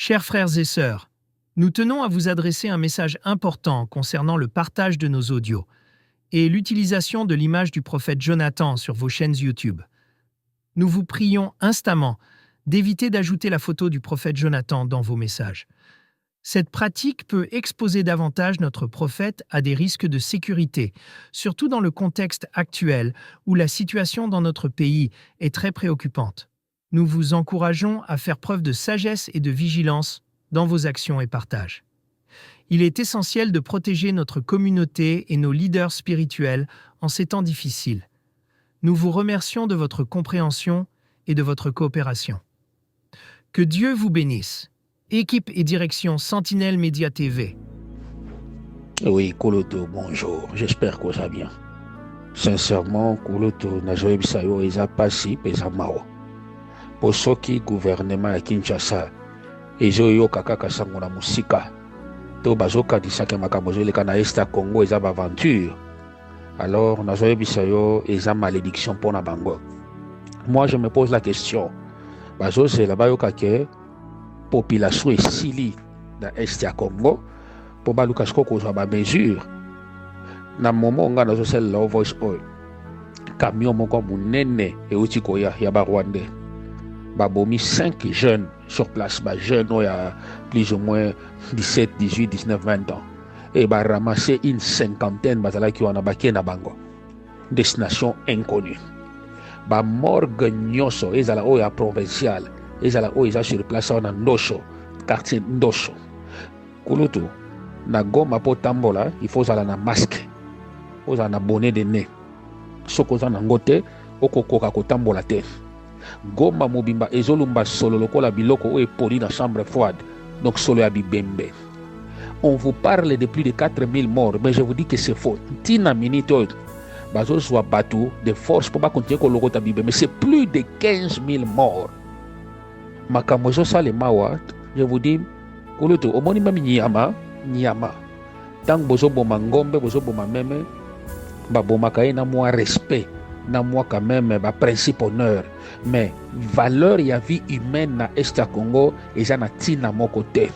Chers frères et sœurs, nous tenons à vous adresser un message important concernant le partage de nos audios et l'utilisation de l'image du prophète Jonathan sur vos chaînes YouTube. Nous vous prions instamment d'éviter d'ajouter la photo du prophète Jonathan dans vos messages. Cette pratique peut exposer davantage notre prophète à des risques de sécurité, surtout dans le contexte actuel où la situation dans notre pays est très préoccupante. Nous vous encourageons à faire preuve de sagesse et de vigilance dans vos actions et partages. Il est essentiel de protéger notre communauté et nos leaders spirituels en ces temps difficiles. Nous vous remercions de votre compréhension et de votre coopération. Que Dieu vous bénisse. Équipe et direction Sentinelle Média TV. Oui, Koloto, bonjour. J'espère que ça va bien. Sincèrement, Koloto, Nazoe Bisayo, Eza Pasi, Pesa Mao. Pour ceux qui gouvernement à Kinshasa, Ezo Yo Kaka Sango na Musika, To Bazoka Disake Makabozo, le Kanaïsta Congo, Eza Aventure. Alors, Nazoe Bisayo, Eza Malédiction pour na Bango. Moi, je me pose la question. Bazo, c'est là-bas, Yo Kake. Population est sili dans l'Est du Congo pour que nous ayons des mesures. Dans le moment où nous avons fait le voice oil, camion moko munene et utikoya ya ba Rwandais. Ba bomi 5 jeunes sur place, ba jeunes il y a plus ou moins 17, 18, 19, 20 ans. Et ba ramasser une cinquantaine bazala qui wana baké na bango. Destination inconnue. Ba morgue nyoso ezala oya provincial. Ils sont sur place en Ndosho, quartier Ndosho. Kulutu, na goma po tambola, il faut aller na masque. Il faut aller bonnet de nez. Soko za na ngote, okokoka ko tambola te. Goma mobimba ezolumba solo lokola biloko o poli na chambre froide. Donc solo ya bibembe. On vous parle de plus de 4000 morts, mais je vous dis que c'est faux. Tina minute bazo soit battu de force pour pas continuer ko lokota bibembe, mais c'est plus de 15 000 morts. Makamozo sale mawa, je vous dis, Kulutu, au moni mami nyama. Tant bozo boma ngombe, bozo boma meme, ba boma kaye na moi respect, na moi quand même, ba principe honneur. Mais valeur ya vie humaine na Est Congo, et ça na tina mon côté.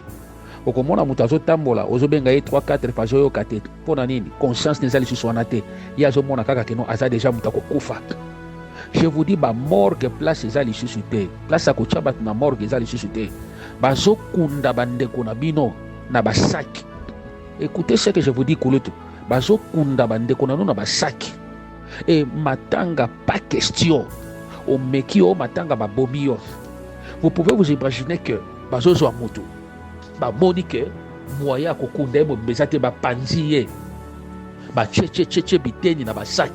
Okomona mutazo tambola, ozo benga 3-4 fajo yo kate, pona nini, conscience nezali suswanate, ya zo mona kaka keno, aza déjà mutako kufa. Je vous dis, bah morgue place ezali susute. Place à Kochabat na morgue ezali susute. Bazo kunda bande kona bino na basak. Écoutez ce que je vous dis, Kulutu. Bazo kunda bande kona no na basak. Et matanga pas question. O mekio matanga ba bomio. Vous pouvez vous imaginer que bazo zo amutu. Ba moni que moya ko kunda mo bezate ba panziye. Ba che biteni na basak.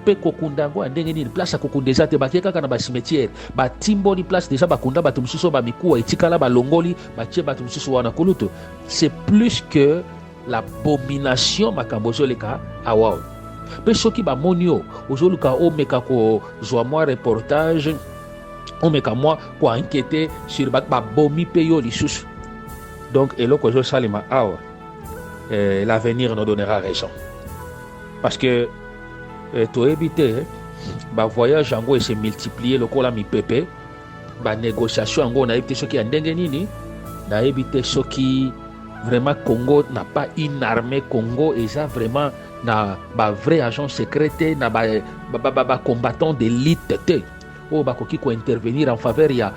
Pe kokunda ngo ndenge nini place kokunda ezate bakeka kana ba cimetière ba timboni place déjà bakunda batu mususu ba mikuwa etikala ba longoli ba tie batu mususu wana Kulutu. C'est plus que l'abomination makambozo leka awa. Pe soki ba monio ozoluka o meka ko zwa moi reportage o meka moi ko enquêter sur ba bomi pe yo lisusu. Donc eloko zo salima awa l'avenir nous donnera raison. Parce que to éviter ba voyage ango et se multiplier le kola mi pepe ba négociation ango na éviter ce qui ndenge nini na éviter ce qui vraiment Congo n'a pas une armée Congo et ça vraiment na ba vrai agent secret na ba combattant d'élite te o ba koki ko intervenir en faveur ya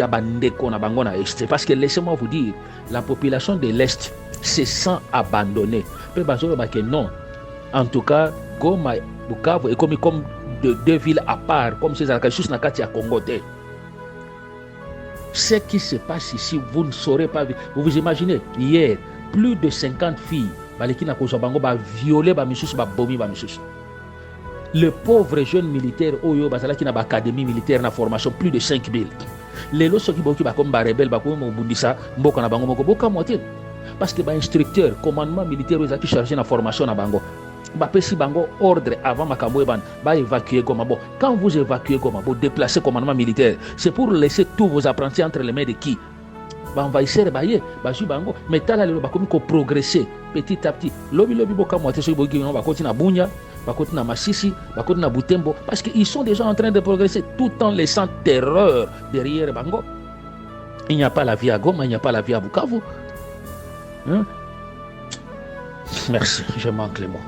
bandeko na bango na est parce que laissez-moi vous dire la population de l'est se sent abandonnée pe bazo ba que non en tout cas Goma, Bukavu est comme deux villes à part, comme ces Alkachus Nakati à Congo. Ce qui se passe ici, vous ne saurez pas. Vous vous imaginez, hier, plus de 50 filles, violées, le pauvre jeune militaire, Oyo, qui n'a pas académie militaire, na formation, plus de 5000. Les lots qui sont comme rebelles, parce que l'instructeur, commandement militaire, ils ont chargé la formation na bango. Bapesi bango ordre avant makambo ban ba évacuer Goma. Bon, quand vous évacuez Goma, vous déplacez commandement militaire, c'est pour laisser tous vos apprentis entre les mains de qui? Ba envahisseur baye, ba ju bango, mais tala le ba komi ko progresser petit à petit. Lobi boka moitié so boki no ba koti na Bunya, ba koti na Masisi, ba koti na Butembo parce qu'ils sont déjà en train de progresser tout en laissant terreur derrière bango. Il n'y a pas la vie à Goma, il n'y a pas la vie à Bukavu. Hein? Merci, je manque les mots.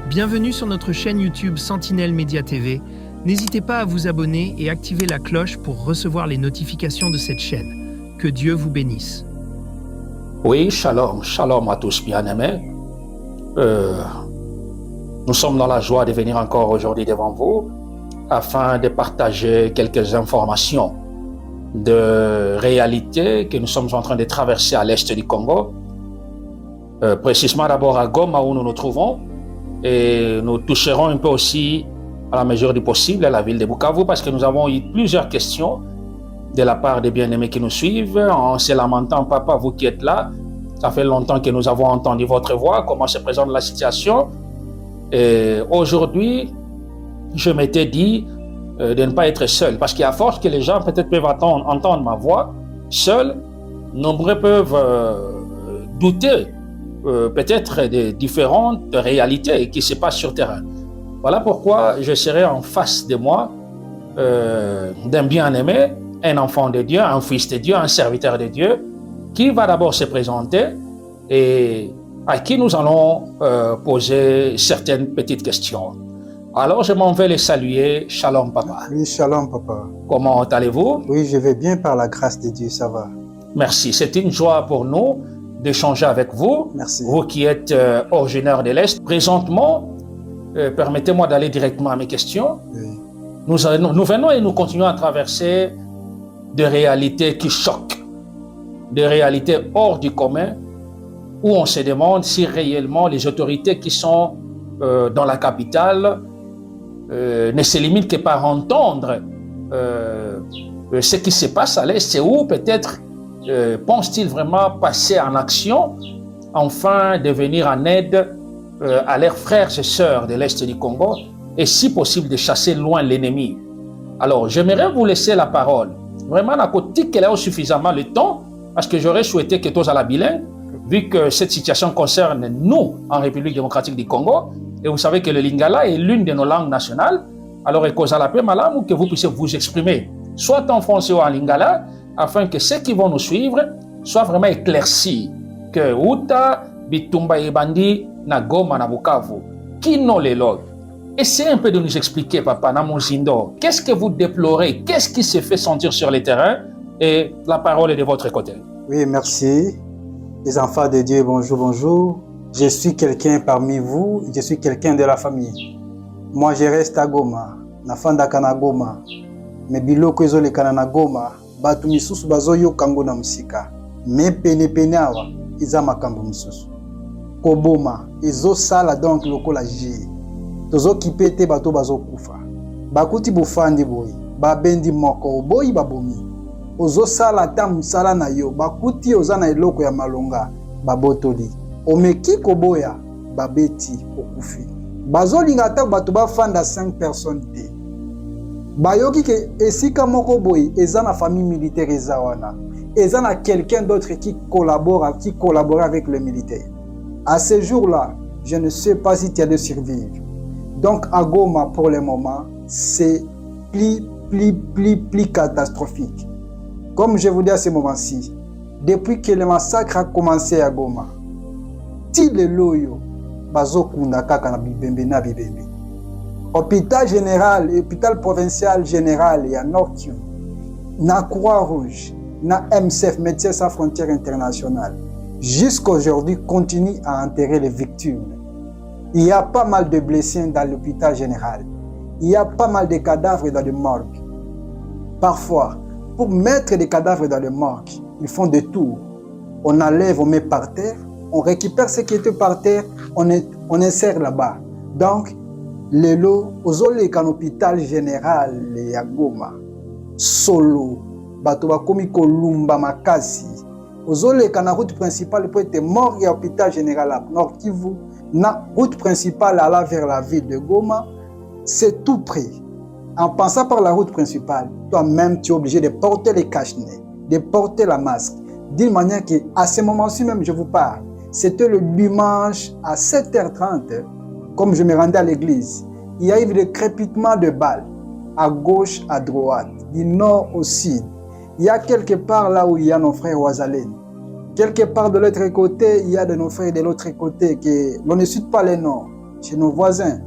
Bienvenue sur notre chaîne YouTube Sentinelle Média TV. N'hésitez pas à vous abonner et activer la cloche pour recevoir les notifications de cette chaîne. Que Dieu vous bénisse. Oui, shalom, shalom à tous bien-aimés. Nous sommes dans la joie de venir encore aujourd'hui devant vous afin de partager quelques informations de réalité que nous sommes en train de traverser à l'est du Congo, précisément d'abord à Goma où nous nous trouvons, et nous toucherons un peu aussi à la mesure du possible à la ville de Bukavu parce que nous avons eu plusieurs questions de la part des bien-aimés qui nous suivent en se lamentant, papa, vous qui êtes là, ça fait longtemps que nous avons entendu votre voix, comment se présente la situation. Et aujourd'hui, je m'étais dit de ne pas être seul, parce qu'à force que les gens peut-être peuvent entendre ma voix, seul, nombreux peuvent douter peut-être des différentes réalités qui se passent sur le terrain. Voilà pourquoi je serai en face de moi d'un bien-aimé, un enfant de Dieu, un fils de Dieu, un serviteur de Dieu, qui va d'abord se présenter et à qui nous allons poser certaines petites questions. Alors, je m'en vais les saluer. Shalom, papa. Oui, shalom, papa. Comment allez-vous? Oui, je vais bien par la grâce de Dieu, ça va. Merci. C'est une joie pour nous d'échanger avec vous. Merci. Vous qui êtes originaire de l'Est. Présentement, permettez-moi d'aller directement à mes questions. Oui. Nous venons et nous continuons à traverser des réalités qui choquent, des réalités hors du commun, où on se demande si réellement les autorités qui sont dans la capitale ne se limitent que par entendre ce qui se passe à l'Est, ou peut-être pensent-ils vraiment passer en action afin de venir en aide à leurs frères et sœurs de l'Est du Congo et si possible de chasser loin l'ennemi. Alors, j'aimerais vous laisser la parole. Vraiment, la côté qu'elle a suffisamment le temps, parce que j'aurais souhaité que tous à la bilingue, vu que cette situation concerne nous en République démocratique du Congo, et vous savez que le Lingala est l'une de nos langues nationales, alors que vous puissiez vous exprimer, soit en français ou en Lingala, afin que ceux qui vont nous suivre soient vraiment éclaircis que Uta, Bitumba et Bandi, na Goma, na Bukavu, qui n'ont les logs. Essayez un peu de nous expliquer, papa, Namuzindo, qu'est-ce que vous déplorez, qu'est-ce qui se fait sentir sur les terrains, et la parole est de votre côté. Oui, merci. Les enfants de Dieu, bonjour, bonjour. Je suis quelqu'un parmi vous, je suis quelqu'un de la famille. Moi, je reste à Goma, nafandaka na Goma. Mais biloko ezolekana na Goma, batu misusu bazoyoka ngo na musika. Me pene awa, eza makambo misusu. Koboma, ezosala donc lokola J. Tozokipe te bato bazokufa. Bakuti bufandi boyi, babendi moko boyi babomi. Ozosala ta musala na yo, bakuti oza na eloko ya malonga, babotoli. Omeki koboya, babeti okufi. Bazolinga ta bato bafanda 5 personnes te. Bayoki ke esika moko boyi, eza na famille militaire eza wana. Eza na quelqu'un d'autre qui collabore avec le militaire. À ce jour-là, je ne sais pas si tu as de survivre. Donc à Goma, pour le moment, c'est plus catastrophique. Comme je vous dis à ce moment-ci, depuis que le massacre a commencé à Goma, ti le loyo, bazo kunda kaka na bibembe na bibembe. Hôpital général, hôpital provincial général, il y a Nord Kivu, na Croix-Rouge, na MSF, Médecins Sans Frontières Internationales, jusqu'aujourd'hui continue à enterrer les victimes. Il y a pas mal de blessés dans l'hôpital général. Il y a pas mal de cadavres dans le morgue. Parfois, pour mettre des cadavres dans le morgue, ils font des tours. On enlève, on met par terre, on récupère ce qui était par terre, on insère là-bas. Donc, le lot, aux hôpital général, les Goma, Solo, Batoba Komi Kolumba Makasi, aux na route principale pour être mort et hôpital général à Nord Kivu, na route principale allant vers la ville de Goma, c'est tout près. En passant par la route principale, toi-même tu es obligé de porter les cache-nez, de porter la masque, d'une manière que, à ce moment-ci même je vous parle, c'était le dimanche à 7h30, comme je me rendais à l'église, il y a eu des crépitements de balles, à gauche, à droite, du nord au sud. Il y a quelque part là où il y a nos frères Ouazalène. Quelque part de l'autre côté, il y a de nos frères de l'autre côté que l'on ne cite pas les noms. Chez nos voisins,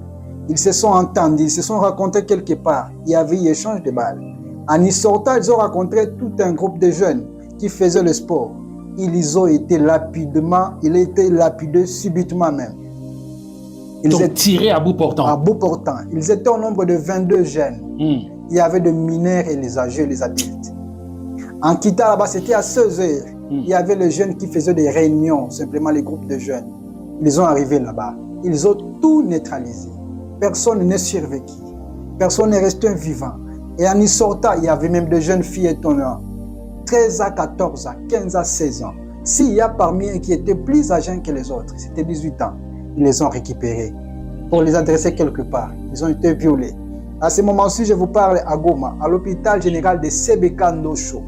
ils se sont entendus, ils se sont rencontrés quelque part. Il y avait eu échange de balles. En y sortant, ils ont rencontré tout un groupe de jeunes qui faisaient le sport. Ils ont été lapidement, il a été lapidé subitement même. Ils ont tiré à bout portant. À bout portant. Ils étaient au nombre de 22 jeunes. Il y avait des mineurs et les âgés, les adultes. En quittant là-bas, c'était à 16 heures. Il y avait les jeunes qui faisaient des réunions, simplement les groupes de jeunes. Ils ont arrivé là-bas. Ils ont tout neutralisé. Personne n'est survécu. Personne n'est resté vivant. Et en y sortant, il y avait même des jeunes filles étonnantes. 13 à 14 ans, 15 à 16 ans. S'il y a parmi eux qui étaient plus âgés que les autres, c'était 18 ans, ils les ont récupérés pour les adresser quelque part. Ils ont été violés. À ce moment-ci, je vous parle à Goma, à l'hôpital général de Sebeka Ndosho.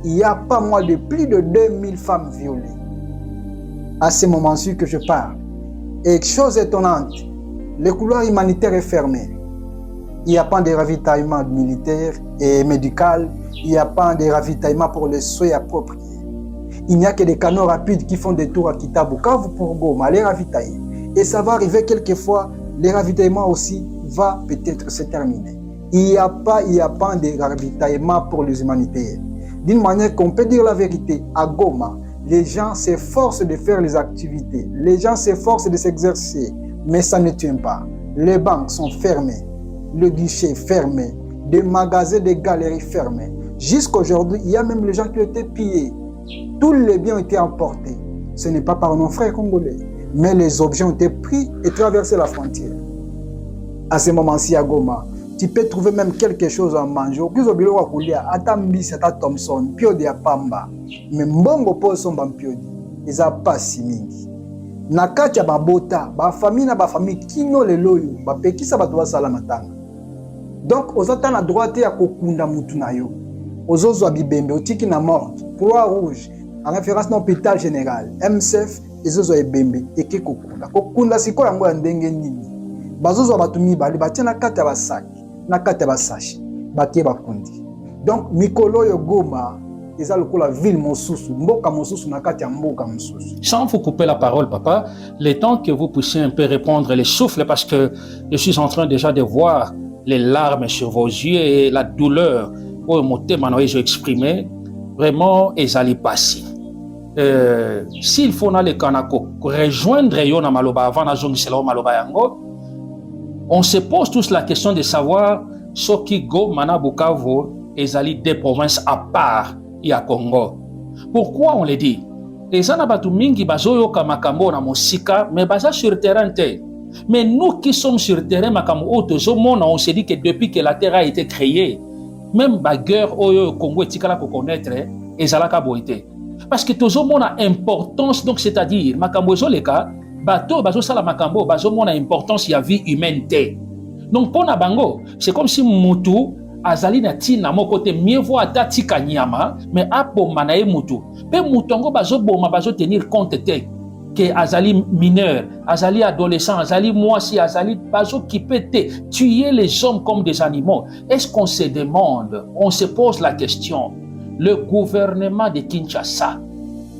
Il y a pas moins de plus de 2000 femmes violées. À ce moment-ci que je parle. Et chose étonnante, le couloir humanitaire est fermé. Il n'y a pas de ravitaillement militaire et médical. Il n'y a pas de ravitaillement pour les soins appropriés. Il n'y a que des canaux rapides qui font des tours à Kitabukavu pour Goma, les ravitailler. Et ça va arriver quelquefois, les ravitaillements aussi va peut-être se terminer. Il n'y a pas de ravitaillement pour les humanitaires. D'une manière qu'on peut dire la vérité, à Goma, les gens s'efforcent de faire les activités. Les gens s'efforcent de s'exercer, mais ça ne tient pas. Les banques sont fermées, le guichet fermé, des magasins, des galeries fermées. Jusqu'à aujourd'hui, il y a même les gens qui ont été pillés. Tous les biens ont été emportés. Ce n'est pas par nos frères congolais, mais les objets ont été pris et traversé la frontière. À ce moment-ci, à Goma, tu peux trouver même quelque chose à manger. Plus au bureau à Koulia, à Tambis, à Thompson, Piodi à Pamba. Mais Mbongo po somba Piodi, ils a pas si mingi. Nakati ya babota, ba famille na ba famille kino le loyo, ba pekisa ba doa sala matanga. Donc, aux attentes à droite à kokunda mutunayo. Aux autres bibembe, au tiki na mort, Croix-Rouge, en référence à l'hôpital général, MCF, les autres bibembe, et qui kokunda. Kokunda si quoi yango ndenge nini. Bazozo batumi bali batia na kata ba sac, na kata ba sache, batie bakundi. Donc mikolo yo Goma, eza lokola ville mosusu, mboka mosusu na kata mboka mosusu. Sans vous couper la parole, papa, le temps que vous puissiez un peu répondre les souffles, parce que je suis en train déjà de voir les larmes sur vos yeux et la douleur. Oh, mon thème, j'ai exprimé, vraiment, ezali passi. S'il faut dans le Kanako rejoindre Yona Maloba avant la zone de Maloba Yango, on se pose tous la question de savoir ce qui go Mana Bukavu ezali des provinces à part et à Congo. Pourquoi on le dit? Les anabatu mingi bazoyo kamakambo na mosika, mais baza sur terrain te. Mais nous qui sommes sur terrain, on se dit que depuis que la terre a été créée, même la guerre au Congo et Tikala pour connaître, et Zalaka Boité. Parce que tout le monde a importance, donc c'est-à-dire, Makambo Zoleka, bateau, bazo sala Makambo, bazo mon a importance, il y a vie humaine. Donc pour Nabango, c'est comme si Moutou, Azali na tina mon côté, mieux vaut atati kanyama, mais apo manae Moutou. Pe Moutongo bazo boma, bazo tenir compte te. Que Azali mineur, Azali adolescent, Azali moisi, Azali bazo qui peut tuer les hommes comme des animaux. Est-ce qu'on se demande, on se pose la question, le gouvernement de Kinshasa,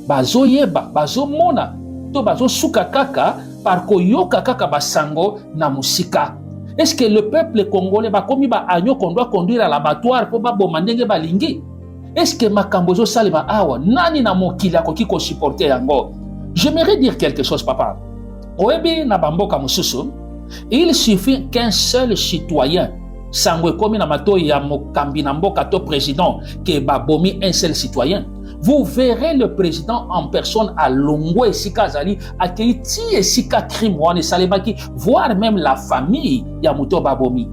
bazo yeba, bazo mona, to bazo suka kaka, par koyoka kaka basango na musika. Est-ce que le peuple congolais ba komi ba agneau qu'on doit conduire à l'abattoir pour ba bomandenge balingi? Est-ce que makambozo salima awa nani na mokili akoki ko supporter yango? J'aimerais dire quelque chose, papa. Oebi na bamboka mususu, il suffit qu'un seul citoyen, sangwe komi na mato ya mokambi na mboka to président, que babomi un seul citoyen. Vous verrez le président en personne à Longwe Sika Zali, à Keiti et Sika Krimouane Salebaki, voire même la famille Yamuto Babomi.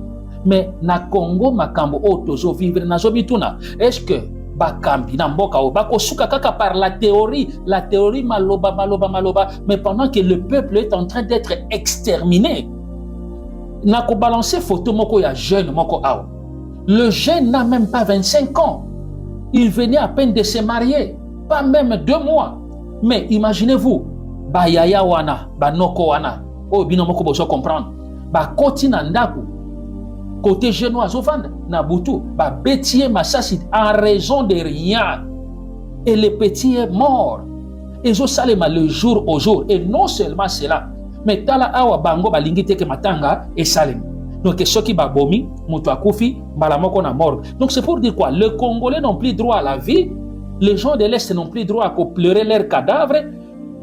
Mais na Congo makambo otozo vivre na zomituna. Est-ce que bakambi na mboka o bako suka kaka par la théorie maloba, mais pendant que le peuple est en train d'être exterminé, na ko balancer photo moko ya jeune moko ao. Le jeune n'a même pas 25 ans. Il venait à peine de se marier, pas même 2 mois. Mais imaginez-vous, ba yaya wana, ba noko wana, o bino moko bozo comprendre, ba koti na ndaku, côté génois azovanda na butu babetie masasi en raison de rien et le petit est mort ezosalema le jour au jour et non seulement cela mais tala awa bango balingi teke matanga esalema donc soki babomi mutu akufi mbala moko na morgue. Donc c'est pour dire quoi? Le Congolais n'ont plus droit à la vie, les gens de l'Est n'ont plus droit à pleurer leurs cadavres.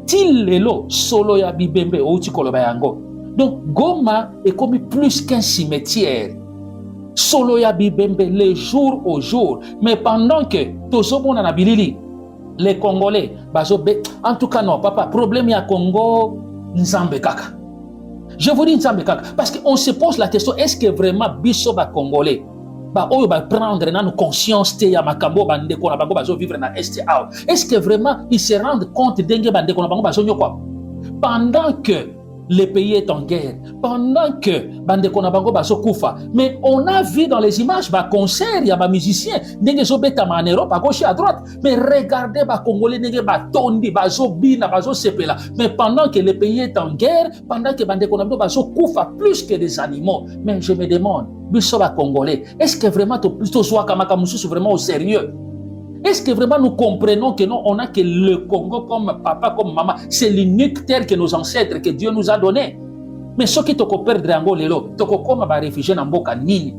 Til lelo solo ya bibembe outi koloba yango. Donc Goma est comme plus qu'un cimetière. Solo ya bibembe le jour au jour. Mais pendant que tozomona na bilili les Congolais bazobe, en tout cas non papa, problème ya Congo nzambe kaka. Je vous dis nzambe kaka parce qu'on se pose la question, est-ce que vraiment biso ba Congolais oyo ba prendre na conscience te ya makambo bande ko na bango bazo vivre na est out? Est-ce que vraiment ils se rendent compte d'enge bande ko na bango bazo nyokwa pendant que le pays est en guerre, pendant que bande ko na bango bazo kufa? Mais on a vu dans les images ba concert ya ba musiciens ndenge zo beta en Europe à gauche et à droite, mais regardez ba Congolais ndenge ba tondi bazo bina bazo sepela. Mais pendant que le pays est en guerre, pendant que bande ko na bango bazo kufa plus que des animaux. Mais je me demande biso ba Congolais, est-ce que vraiment to soa kamaka mususu vraiment au sérieux? Est-ce que vraiment nous comprenons que non, on a que le Congo comme papa, comme maman, c'est l'unique terre que nos ancêtres, que Dieu nous a donné? Mais ce qui toko perdre en Lelo, toko comme ba réfugié na mboka nini?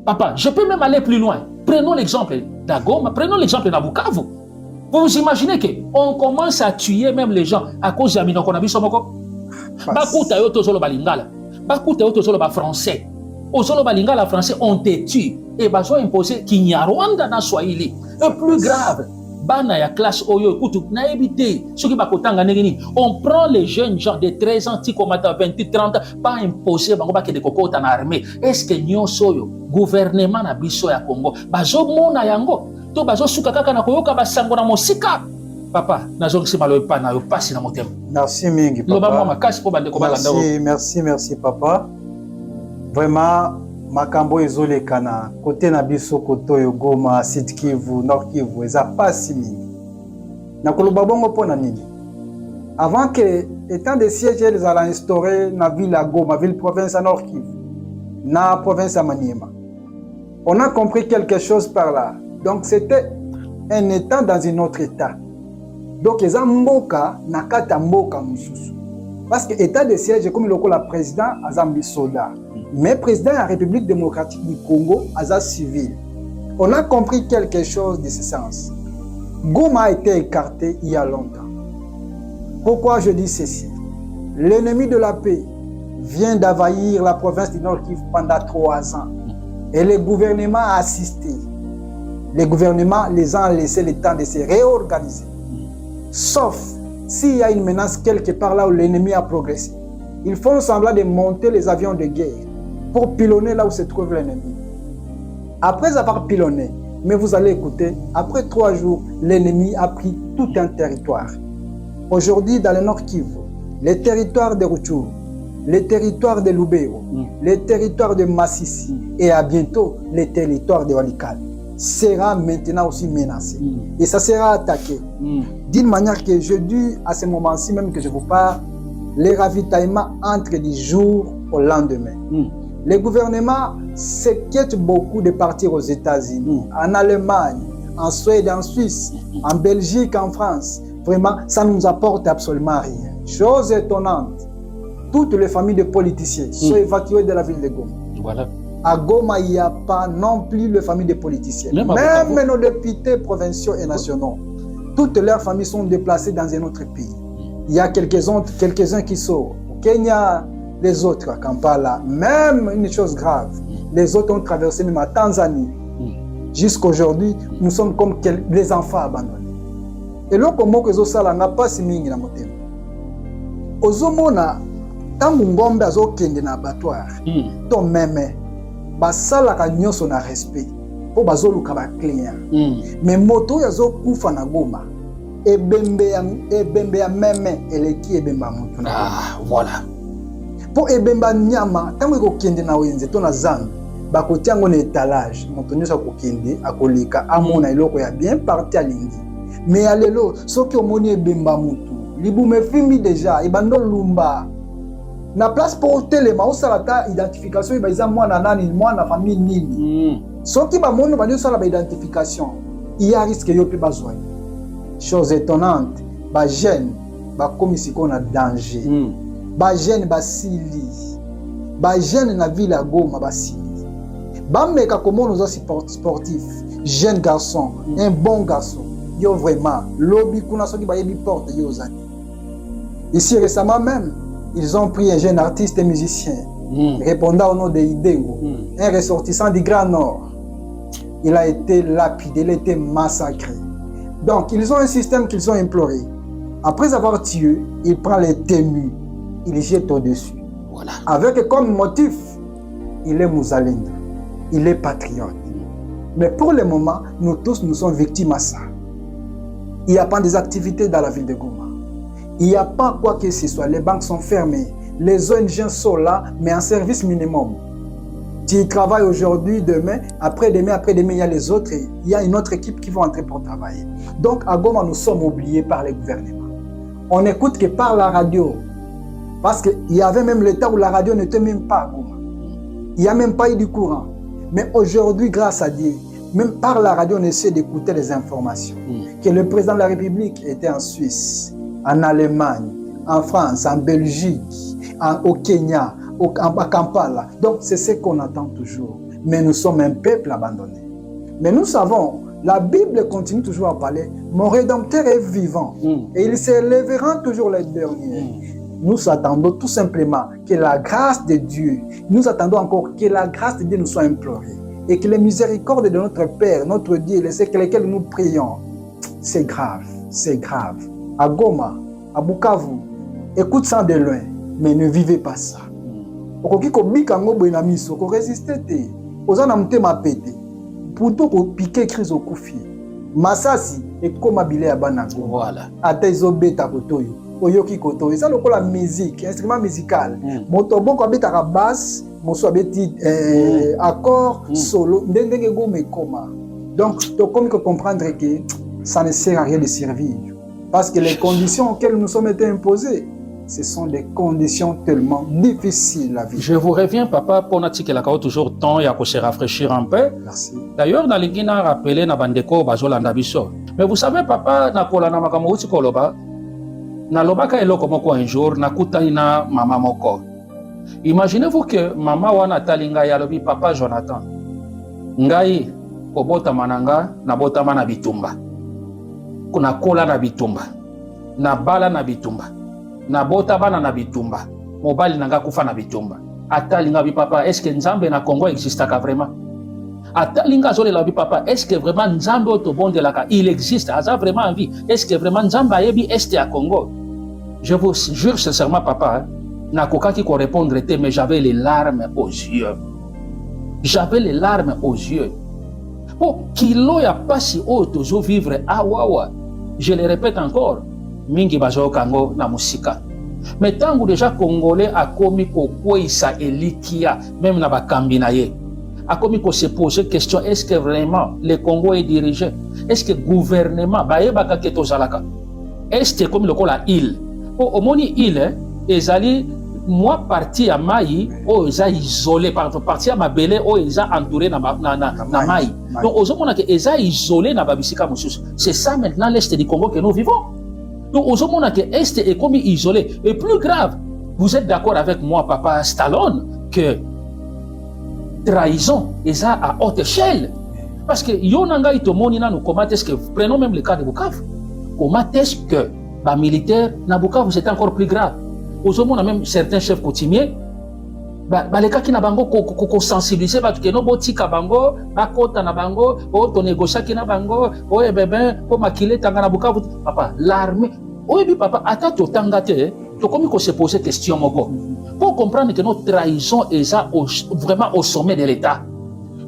Papa, je peux même aller plus loin. Prenons l'exemple d'Agoma, prenons l'exemple de Bukavu. Vous vous imaginez qu'on commence à tuer même les gens à cause de Minoko na biso moko? Bakuta yo tozolo balingala, bakuta yo tozolo ba français. Ozolo balingala français, on te tue. Et bazo imposé Kinyarwanda na Swahili. Et plus grave, bana ya classe oyo kutu na ebité, ceux qui bakotanga ngeni, on prend les jeunes gens de 13 ans, tikomata 28, 30, pas imposé bango ba ke de kokota na armée. Est-ce que nyonso yo gouvernement na biso ya Congo bazo mona yango to bazo suka kaka na koyoka basango na mosika? Papa, nazo kisema lo pa na yo pasi na motema. Merci mingi papa. Merci papa. Vraiment makambo ezolekana côté na biso koto yo Goma, Sud Kivu, Nord Kivu eza pasi mingi. Na koloba bongo pona nini? Avant que étant des sièges ils allaient instaurer na ville à Goma, ville province à Nord Kivu, na province à Maniema. On a compris quelque chose par là. Donc c'était un état dans un autre état. Donc eza mboka na kata mboka mususu. Parce que état de siège comme le président azambi soldat. Mais président de la République démocratique du Congo, Aza civil. On a compris quelque chose de ce sens. Goma a été écarté il y a longtemps. Pourquoi je dis ceci? L'ennemi de la paix vient d'envahir la province du Nord Kivu pendant 3 ans. Et le gouvernement a assisté. Le gouvernement les a laissé le temps de se réorganiser. Sauf s'il y a une menace quelque part là où l'ennemi a progressé. Ils font semblant de monter les avions de guerre pour pilonner là où se trouve l'ennemi. Après avoir pilonné, mais vous allez écouter, après 3 jours, l'ennemi a pris tout un territoire. Aujourd'hui, dans le Nord Kivu, les territoires de Rutshuru, les territoires de Lubero, les territoires de Massissi et à bientôt les territoires de Walikale sera maintenant aussi menacé. Et ça sera attaqué. D'une manière que je dis à ce moment-ci même que je vous parle, les ravitaillements entre du jour au lendemain. Le gouvernement s'inquiète beaucoup de partir aux États-Unis, en Allemagne, en Suède, en Suisse, en Belgique, en France. Vraiment, ça ne nous apporte absolument rien. Chose étonnante, toutes les familles de politiciens sont évacuées de la ville de Goma. Voilà. À Goma, il n'y a pas non plus les familles de politiciens. Même nos députés provinciaux et nationaux, toutes leurs familles sont déplacées dans un autre pays. Il y a quelques-uns qui sont au Kenya, les autres à Kampala. Même une chose grave, les autres ont traversé même à Tanzanie. Jusqu'aujourd'hui, nous sommes comme des enfants abandonnés. Et là, comme que ça n'a pas si mingi na motema. Ozomona, tangu ngombe azokende na abattoir, to meme, basala ka nyonso na respect, po bazoluka ba client. Mais moto yazo kufa na Goma. Ebembe ya meme eleki ebemba mutu na. Ah, voilà. Po ebemba nyama, tango ekokende na wenze to na zando, bakotia ngo na étalage, moto nyonso akokende akolika amona eloko ya bien parti alingi. Mais alelo, soki omoni ebemba mutu, libume fimbi déjà, ebando lumba. na place pour telema osala ta identification eza mwana nani mwana famille nini soki bamono bandi osala ba identification il y a risque yo pe bazwa chose étonnante bajeune bakomi sikoyo na danger bajeune basili bajeune na ville ya Goma basili bameka komona oza sportif jeune garçon un bon garçon yo vraiment lobby kuna soki bayebi porte yo ozali ici récemment même ils ont pris un jeune artiste et musicien répondant au nom de Idengo un ressortissant du Grand Nord. Il a été lapidé, il a été massacré. Donc, ils ont un système qu'ils ont imploré. Après avoir tué, il prend les témus, il les jette au-dessus. Voilà. Avec comme motif, il est Mouzalenda, il est patriote. Mais pour le moment, nous tous, nous sommes victimes à ça. Il n'y a pas des activités dans la ville de Goma. Il n'y a pas quoi que ce soit. Les banques sont fermées. Les ONG sont là, mais en service minimum. Tu travailles aujourd'hui, demain, après-demain, il y a les autres. Il y a une autre équipe qui va entrer pour travailler. Donc, à Goma, nous sommes oubliés par les gouvernements. On n'écoute que par la radio. Parce qu'il y avait même le temps où la radio n'était même pas à Goma. Il n'y a même pas eu du courant. Mais aujourd'hui, grâce à Dieu, même par la radio, on essaie d'écouter les informations. Que le président de la République était en Suisse, en Allemagne, en France, en Belgique, au Kenya, à Kampala. Donc, c'est ce qu'on attend toujours. Mais nous sommes un peuple abandonné. Mais nous savons, la Bible continue toujours à parler, mon Rédempteur est vivant et il s'élèvera toujours les derniers. Nous attendons tout simplement que la grâce de Dieu, nous attendons encore que la grâce de Dieu nous soit implorée et que les miséricordes de notre Père, notre Dieu, lesquels nous prions, c'est grave, c'est grave. À Goma, à Bukavu, écoute ça de loin, mais ne vivez pas ça. Okoki ko bikango boina miso ko résister te ozana mutema pete pourtant ko piquer crise okufi masasi ekoma bile ya bana ko voilà ata ezobeta kotoyo oyoki kotoyo ça lokola musique instrument musical moto boko abeta ka basse moso abeti accord solo ndenge gome koma donc to comme que comprendre que ça ne sert à rien de servir parce que les conditions auxquelles nous sommes été imposés ce sont des conditions tellement difficiles à vivre. Je vous reviens, papa, pour nous dire qu'il y a toujours temps à se rafraîchir un peu. Merci. D'ailleurs, dans les Guinéens, rappelé na bandeko bazolanda biso. Mais vous savez, papa, na kolana makambo uti koloba, na lobaka eloko moko un jour, na kutani na mama moko. Imaginez-vous que mama wana talinga ya lobi papa Jonathan. Ngai kobota mananga na bota mana bitumba. Kuna kola na bitumba. Na bala na bitumba. Na bota bana na bitumba mobali nanga kufa na bitumba atalinga bi papa est-ce que nzambe na Congo existaka vraiment atalinga zole la bi papa est-ce que vraiment nzambe auto bonde la il existe aza vraiment en vie est-ce que vraiment nzambe ayebi est à Congo je vous jure sincèrement papa na kokaki ko répondre était mais j'avais les larmes aux yeux oh kilo ya pasi auto zo vivre awawa je le répète encore mingi bazo kango na musika mais tangu déjà congolais a komi ko kwisa elikia même na bakambi na ye a komi ko se poser question est-ce que vraiment le Congo est dirigé est-ce que gouvernement baye baka keto zalaka est-ce comme le kola île po omoni île ezali moi parti à mai o eza isolé par parti à mabele o eza entouré na mai donc ozomona que eza isolé na babisika mususu c'est ça maintenant l'est du Congo que nous vivons. Donc, au moment où l'Est est comme isolé, et plus grave, vous êtes d'accord avec moi, papa Stallone, que trahison est à haute échelle. Parce que Yonanga Itomonina nous comment est-ce que, prenons même le cas de Bukavu, comment est-ce que les militaires na Bukavu c'est encore plus grave. Au moment où même certains chefs coutumiers, les cas qui na bango ko sensibiliser parce que no botika bango bakota na bango o to négocier ki na bango o bébé ko makile tanga na Bukavu papa l'armée o bi papa ata to tanga te to komi ko se poser question moko pour comprendre que notre trahison est vraiment au sommet de l'état.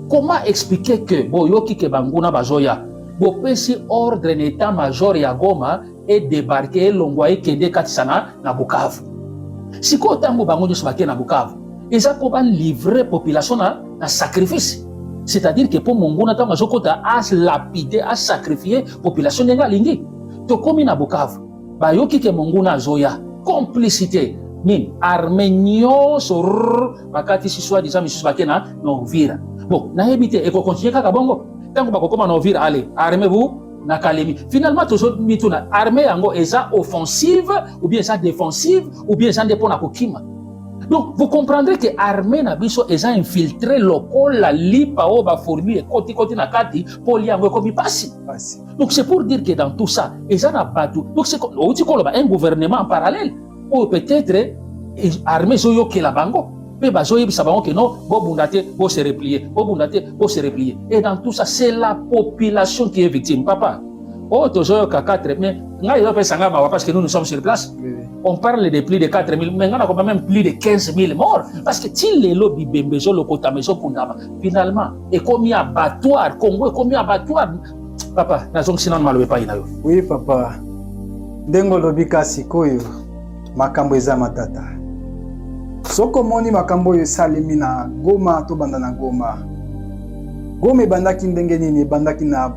Comment expliquer que boyoki ke banguna bazoya bo pesi ordre d'état major ya Goma et débarquer longwaye kende katisana na Bukavu siko tango bango nyo sabake na Bukavu ils ont livré la population à sacrifice. C'est-à-dire que pour mon gouvernement, ils ont lapidé, à sacrifier la population de Lingi. To komi na Bukavu, bayoki ke mon gouvernement zoya, complicité, nini armée nyonso bakati si soi-disant misusu bake na Uvira. Bon nayebi te ekokontinue kaka bongo ntango bakokoma na Uvira ale armée bu na Kalemi. Finalement tozomituna armée yango eza offensive ou bien eza défensive ou bien eza nde mpona kokima. Donc vous comprendrez que armée na biso eza infiltré lokola lipa o ba formule koti na kati pour liango ekomi pasi. Donc c'est pour dire que dans tout ça eza na batu. Donc c'est un gouvernement en parallèle ou peut-être armée zoyo ke la bango. Mais bazoyebisa bango que non bo bundate bo se replier, bo bundate bo se replier. Et dans tout ça c'est la population qui est victime. Papa oh tozoyo ka 4 mais ngai yo pesa ngaba parce que nous sommes sur place. On parle de plus de 4 000, mais on a même plus de 15 000 morts. Parce que si les lobbies bembezo, le kotamezo, kundama, finalement, est commis abattoir, Congo est commis abattoir. Papa, na zong sinan maloué pas inayo. Oui, papa. Dengo lobby kasikoyo, makambo eza matata. Soko moni makambo yo salimi na Goma to banda na Goma. Goma bandaki ndenge nini bandaki na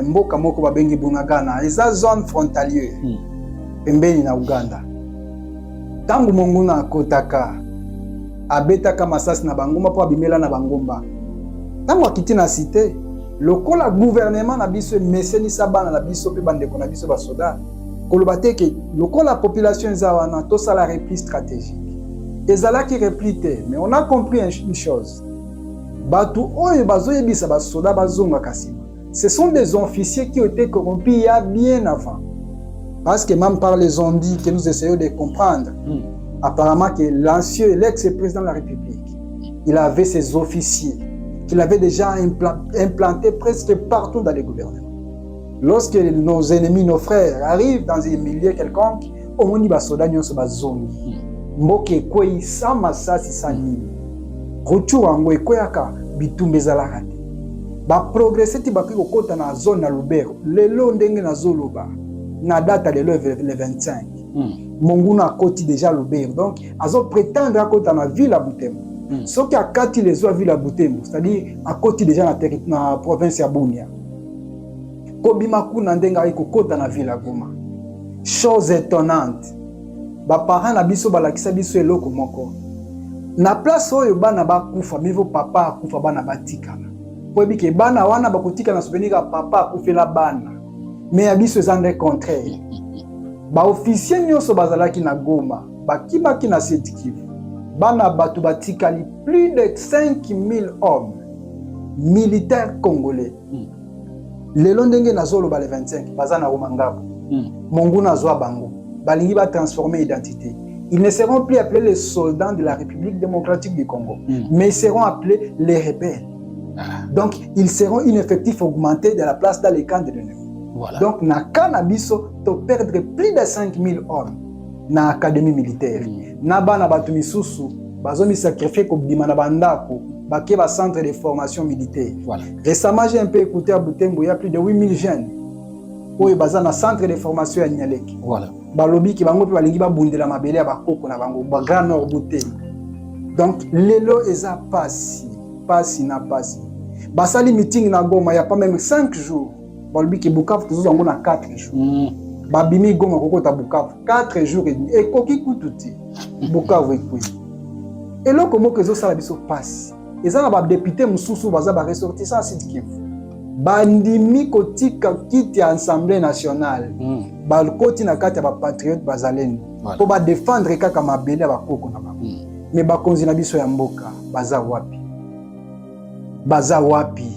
mboka moko babengi Bunagana, eza zone frontalier. Pembeni na Uganda. Tangu monguna akotaka abetaka masasi na bangomba po abimela na bangomba. Tangu akiti na cité, lokola gouvernement na biso meseni sabana na biso pe bandeko na biso basoda. Koloba te ke lokola population zawa na to sala repli stratégique. Ezala ki repli te, mais on a compris une chose. Batu oyo bazoyebisa basoda bazonga kasima. Ce sont des officiers qui ont été corrompus il y a bien avant. Parce que même par les ondits que nous essayons de comprendre, apparemment que l'ancien, l'ex-président de la République, il avait ses officiers qu'il avait déjà implantés presque partout dans les gouvernements. Lorsque nos ennemis, nos frères arrivent dans un milieu quelconque, au moins ils sont dans zone. Mboke kwei sama sasi sanini. Retour en kweyaka bitumbe zalarate. Ba progresser ti bakiko kota na zone na Lubero. Lelo ndenge na zoloba. Na date le 25. Monguna koti déjà Lubero. Donc, azo prétendre à kota na ville à Butembo. Ce qui a kati les autres villes à Butembo, c'est-à-dire à koti déjà na province ya Bunia. Kobima kuna ndenga iko kota na ville à Goma. Chose étonnante. Ba parents na biso balakisa biso eloko moko. Na place oyo bana ba kufa, mivo papa akufa bana batikana. Po ebike bana wana bakotika na souvenir papa akufela bana. Mais abiso ezande contraire. Ba officier nyonso bazalaki na Goma, bakibaki na Sud-Kivu. Bana batu batikali plus de 5000 hommes militaires congolais. Lelo ndenge nazolo ba le 25 bazana Romangabo. Monguna zwa bango. Balingi ba transformer identité. Ils ne seront plus appelés les soldats de la République démocratique du Congo, mais ils seront appelés les rebelles. Donc ils seront un effectif augmenté de la place dans les camps de l'ennemi. Voilà. Donc, na Kanabiso, tu perdre plus de 5000 hommes na académie militaire. Na bana batu misusu, bazomi sacrifié ko bima na bandako, baké ba centre de formation militaire. Voilà. Récemment, j'ai un peu écouté à Butembo, il y a plus de 8000 jeunes. Oyo baza na centre de formation à Nyaleki. Voilà. Balobi ki bango pe balingi ba bundela mabele ya bakoko na bango, ba Grand Nord Butembo. Donc, lelo eza pasi na pasi. Basali meeting na Goma, il y a pas même 5 jours. Balobi ki Bukavu tous on a 4 jours. Babimi Goma kokota Bukavu 4 jours et demi. Et koki kututi Bukavu ekui. Et là comment que ça la biso passe. Eza na ba député mususu baza ba ressortissant Sud-Kivu. Bandimi kotika kiti Assemblée nationale. Balkoti na kati ya ba patriote bazalendo. Po ba défendre kaka mabele ba koko na ba. Mais ba konzi na biso ya mboka baza wapi? Baza wapi?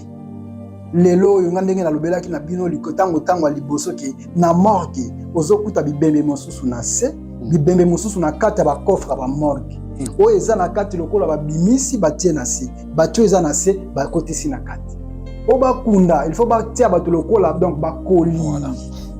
Lelo yo ngandenge na lobelaki na bino likotango tango liboso ke na morgue ozokuta bibembe mosusu na se bibembe mosusu na kati ya ba coffre ba morgue o eza na kati lokola ba bimisi batie na se bato eza na se ba kotisi na kati o ba kunda il faut ba tia bato lokola donc ba koli voilà.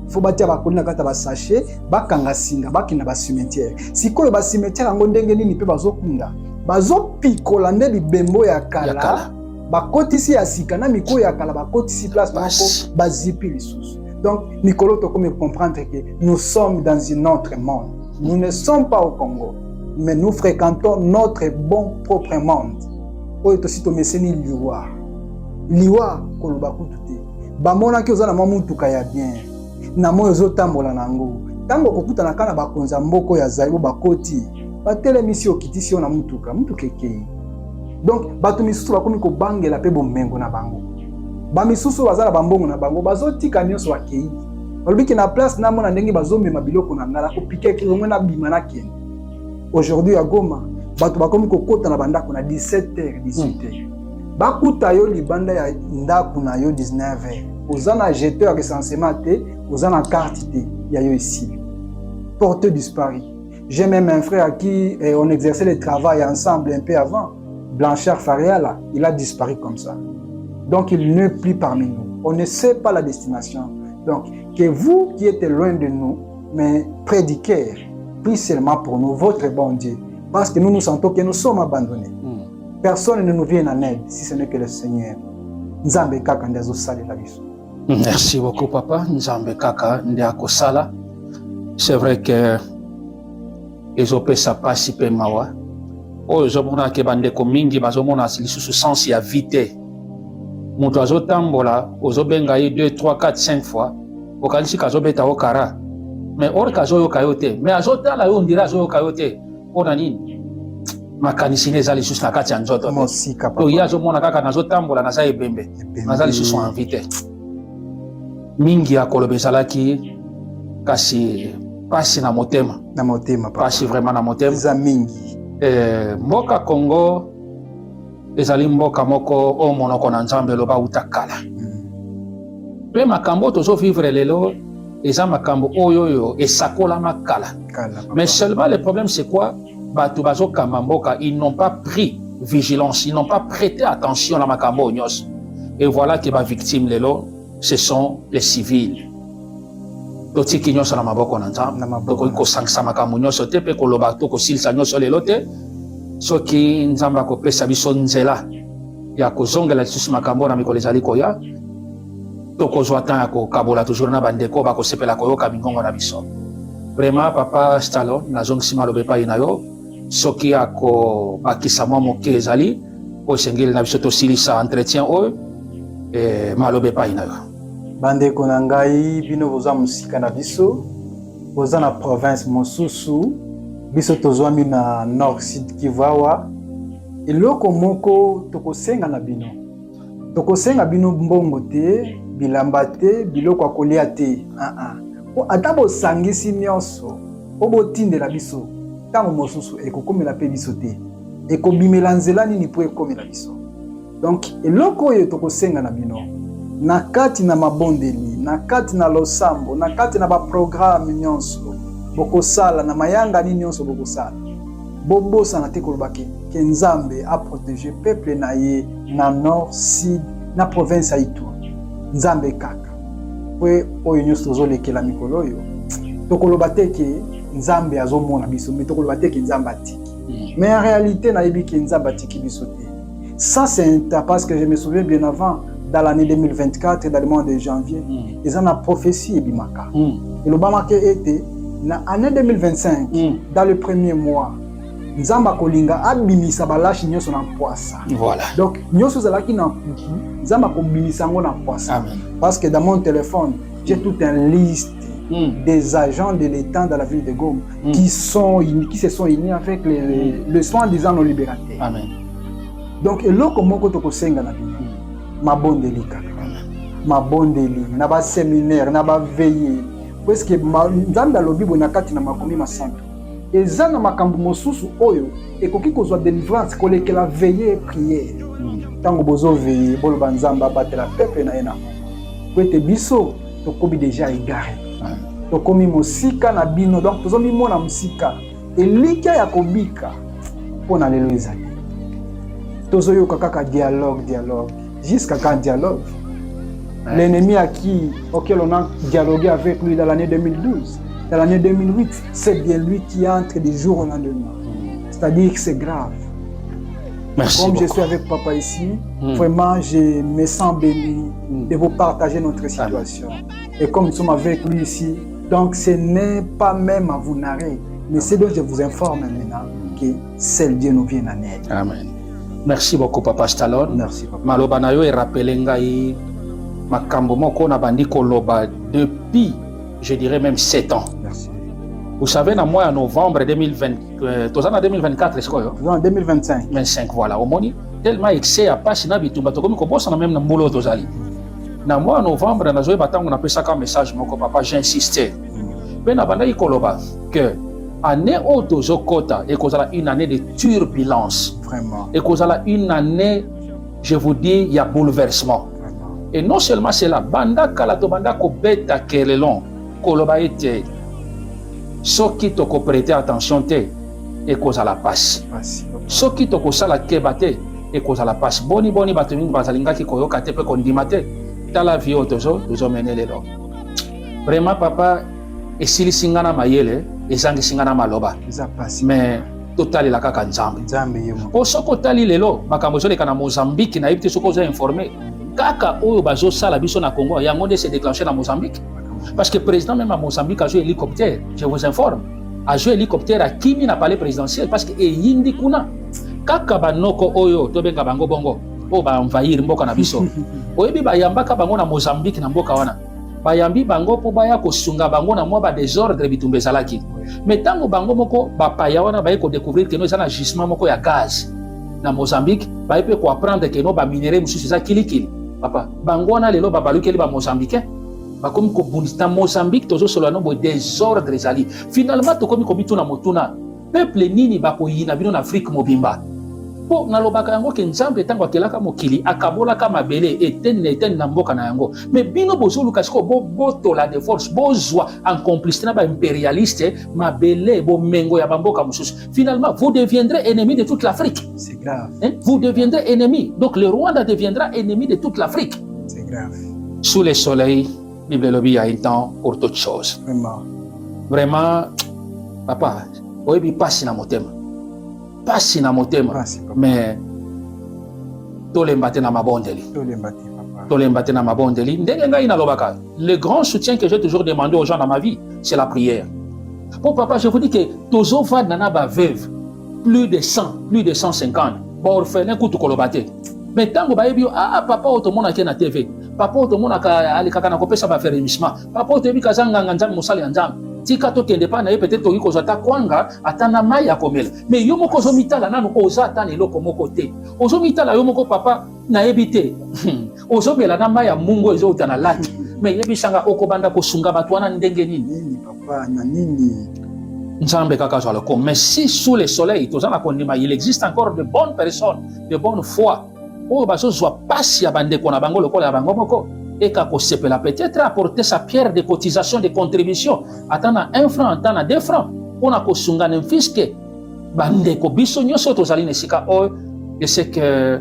Il faut batia ba koli na kati ya ba sachet ba kanga singa ba kina ba cimetière sikoyo ba cimetière ngo ndenge nini pe bazokunda bazopikola nde bibembo ya kala bakotisi ya sika na miko ya kala bakotisi place bako bazipi lisusu. Donc Nicolo to comme comprendre que nous sommes dans un autre monde. Nous ne sommes pas au Congo, mais nous fréquentons notre bon propre monde. Oyo to sito meseni liwa koloba kututi. Ba mona ki ozana mamutuka ya bien. Na moyo zo tambola nango. Tango kokuta na kana bakonza mboko ya zaibo bakoti. batele misi okitisi yo na mutuka ekei. Donc bato misusu bakomi kobangela pe bomengo na bango. Ba misusu bazala bambongo na bango bazotika nyonso bakei. Balobiki na place na mona ndenge bazomema biloko na ngala kopike kilongo na bima na kende. Aujourd'hui à Goma, bato bakomi kokota na bandako na 17h 18h. Bakuta yo libanda ya ndako na yo 19h. Ozana jeteur recensement te, ozana carte te ya yo ici. Porteux disparu. J'ai même un frère à qui on exerçait le travail ensemble un peu avant. Blanchard Fariala, il a disparu comme ça. Donc il n'est plus parmi nous. On ne sait pas la destination. Donc que vous qui êtes loin de nous, mais près du cœur, prie seulement pour nous, votre bon Dieu. Parce que nous nous sentons que nous sommes abandonnés. Personne ne nous vient en aide si ce n'est que le Seigneur. Nzambe kaka ndezo sali la biso. Merci beaucoup papa. Nzambe kaka ndeko sala. C'est vrai que ezopesa pasi pe mawa. Oyo zomona ke bandeko mingi bazomona lisusu sens ya vite. Moto azotambola ozobenga ye 2 3 4 5 fois. Okalisi kazobeta okara. Mais or kazoyoka yo te. Mais azotala yo ndira azoyoka yo te. Ona nini? Makanisi neza lisusu na kati ya nzoto. Mosika papa. To yazomona kaka nazotambola naza ebembe. Naza lisusu en vite. Mingi ya kolobezalaki kasi pasi na motema. Na motema papa. Pasi vraiment na motema. Za mingi. Mboka Congo ezali mboka moko o monoko na Nzambe loba utakala. Pe makambo tozo vivre lelo eza makambo oyo esakola makala. Mais seulement le problème c'est quoi? Bato bazo kamamboka, ils n'ont pas pris vigilance, ils n'ont pas prêté attention à makambo nyos. Et voilà que ba victime lelo ce sont les civils. Totiki nyonso na maboko na Nzambe. Toko ko sangisa makambo nyonso te pe ko loba to ko silisa nyonso lelo te. Soki Nzambe akopesa biso nzela ya kozongela lisusu makambo na mikolo ezali koya. Tokozwa temps ya kokabola toujours na bandeko bakosepela koyoka mingongo na biso. Vraiment papa Stallone nazongisi maloba epai na yo soki akobakisa mwa moke ezali po esengeli na biso tosilisa entretien oyo maloba epai na yo. Bandeko na ngai bino boza musika na biso boza na province mosusu biso tozwami na nord sud Kivu awa eloko moko tokosenga na bino mbongo te bilamba te biloko akolia te ata bosangisi nyonso po botindela biso ntango mosusu ekokomela mpe biso te ekobimela nzela nini mpo ekomela biso. Donc eloko oyo tokosenga na bino na kati na mabondeli na kati na losambo na kati na baprograme nyonso bokosala na mayanga nini nyonso bokosala bobosana te koloba ke Nzambe a protégé peuple na ye na nord sud na province ya Ituri. Nzambe kaka pwe oyo nyonso tozolekela mikolo oyo tokoloba te ke Nzambe azomona biso mais tokoloba te ke Nzambe atiki. Mais en réalité nayebi ke Nzambe atiki biso te. Ça c'est parce que je me souviens bien avant dans l'année 2024 dans le mois de janvier ils ont la prophétie ebimaka. Et le bamake était na année 2025 dans le premier mois Nzamba kolinga abimisa balashi nyonso na poisa. Voilà. Donc nyonso zalaki na puku Nzamba kobimisa ngo na poisa. Parce que dans mon téléphone j'ai toute une liste des agents de l'État dans la ville de Goma qui se sont unis avec le soi-disant non libérateurs. Amen. Donc eloko moko tokosenga na bino mabondeli kaka mabondeli na ba séminaire na ba veiller parce que Nzambe alobi bona kati na makomi masanto eza na makambo mosusu oyo ekoki kozwa délivrance kolekela veiller et prière tango bozo veiller boloba Nzambe abatela peuple na yena po ete biso tokobi déjà égaré tokomi mosika na bino donc tozomi mona mosika elikia ya kobika pona lelo ezali tozoyoka kaka dialogue jusqu'à quand dialogue. L'ennemi auquel on a dialogué avec lui dans l'année 2012, dans l'année 2008, c'est bien lui qui entre du jour au lendemain. C'est-à-dire que c'est grave. Merci Comme beaucoup. je suis avec papa ici, vraiment je me sens béni de vous partager notre situation. Et comme nous sommes avec lui ici, donc ce n'est pas même à vous narrer, mais c'est donc je vous informe maintenant que seul Dieu nous vient en aide. Amen. Merci beaucoup papa Stallone. Merci papa. Maloba na yo e rappelé ngai makambo moko na bandi koloba depuis je dirais même 7 ans. Merci. Vous savez, dans le mois de novembre 2020, en 2024, c'est quoi? En 2025. 25, voilà. Au moins, tellement excès à passer dans bitumba, comme qu'on bosse même dans le boulot tozali. Dans le mois de novembre, on appelle ça comme message, mon papa, j'ai insisté. Mais dans le koloba que année où tozo kota et qu'on a une année de turbulence. Vraiment. Et qu'on a une année, je vous dis, il y a bouleversement. Vraiment. Et non seulement c'est là, banda kalato banda ko beta kelelon, koloba ete. Ceux qui t'ont prêté attention et cause à la passe. Ceux qui t'ont causé la kebate et cause à la passe. Boni batumingi bazalinga ki koyoka te pe kondimate. Tala vie otozo mené les lots. Vraiment papa et sili singana mayele et zangi singana maloba. Mais total la kaka nzambe. Pour ce que lelo makambo zo le kana Mozambique na ibite soko za informé. Kaka oyo bazo sala biso na Congo yango de se déclencher na Mozambique. Parce que le président même à Mozambique a joué hélicoptère, je vous informe. A joué hélicoptère à Kimi na palais présidentiel parce que yindi kuna kaka banoko oyo to benga bango bongo o ba envahir mboka na biso. Oyebi ba yambaka bango na Mozambique na mboka wana. Ba yambi bango po baya ko sunga bango na mwa ba désordre bitumbe zalaki. Mais tango bango moko ba paya wana ba ko découvrir que no za na gisement moko ya gaz na Mozambique, ba pe ko apprendre que no ba minerai mususu za kilikili. Papa, bango wana lelo ba balukeli ba Mozambicain. Comme dans Mozambique, tous ceux qui ont des désordres zali. Finalement, tout comme na motuna, peuple nini bako yina bino na Afrique mobimba. Po na lobaka yango ke nzambe tango akelaka mokili akabola ka mabele eten na mboka na yango. Mais bino bozolu kasiko boto la de force bozwa en complicité na ba impérialiste mabele bo mengo ya bamboka mususu. Finalement, vous deviendrez ennemi de toute l'Afrique. C'est grave. Vous deviendrez ennemi. Donc le Rwanda deviendra ennemi de toute l'Afrique. C'est grave. Sous le soleil, Bible lobby, il y a un temps pour toutes choses. Vraiment. Vraiment, papa, oyebi passe na motema. Passe na motema. Mais tolembate na mabondeli. Tolembate na mabondeli. Ndenge ngai na lobaka. Le grand soutien que j'ai toujours demandé aux gens dans ma vie, c'est la prière. Bon papa, je vous dis que tozo va nana ba veuve plus de 100, plus de 150. Ba orphelin kutu kolobate. Mais tango ba ebio papa otomona ke na TV. Papa otomona ka alikaka na kopesa ba fermissement. Papa otebi kazanga nganzanga musali nzambe. Tika to kende pa na ye peut-être toki kozata kwanga atana mai ya komela. Mais yo moko zo mitala nanu oza atana eloko moko te. Ozo mitala yo moko papa na ebite. Ozo bela na mai ya mungo ezo utana lati. Mais yebisanga okobanda kosunga batu wana ndenge nini? Nini papa na nini? Nzambe kaka zo aloko. Mais si sous le soleil tozana kondima il existe encore de bonnes personnes, de bonne foi. Oh baso soit passe ya bande kona bango lokola ya bango moko. Et qu'à peut-être apporter sa pierre de cotisation, de contribution. Attends 1 franc, attends 2 francs. On a kosunga n'imfiske. Bande ko biso nyoso tozali nesika o. Je sais que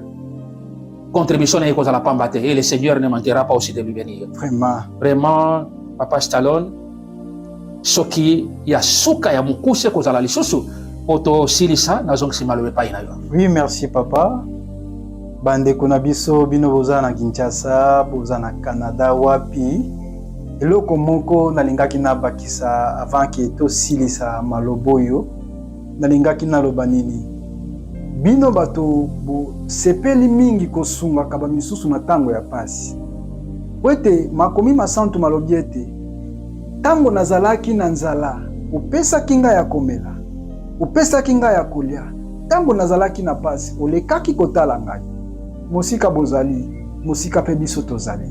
contribution n'est cause à la pambate et le Seigneur ne manquera pas aussi de lui bénir. Vraiment. Vraiment, Papa Stallone, soki ya suka ya mukuse cause à la lisusu. Oto silisa nazong simalowe pa ina yo. Oui, merci papa. Bandeko na biso bino boza na Kinshasa, boza na Canada wapi. Eloko moko nalingaki na bakisa avant que to silisa maloboyo. Nalingaki na loba nini. Bino bato bo sepeli mingi kosunga kaba misusu na tango ya pasi. Wete makomi masantu malobiete. Tango nazalaki na nzala, upesa kinga ya komela. Upesa kinga ya kolia. Tango nazalaki na pasi, olekaki kotala ngai. Mosika bozali, mosika pe biso tozali.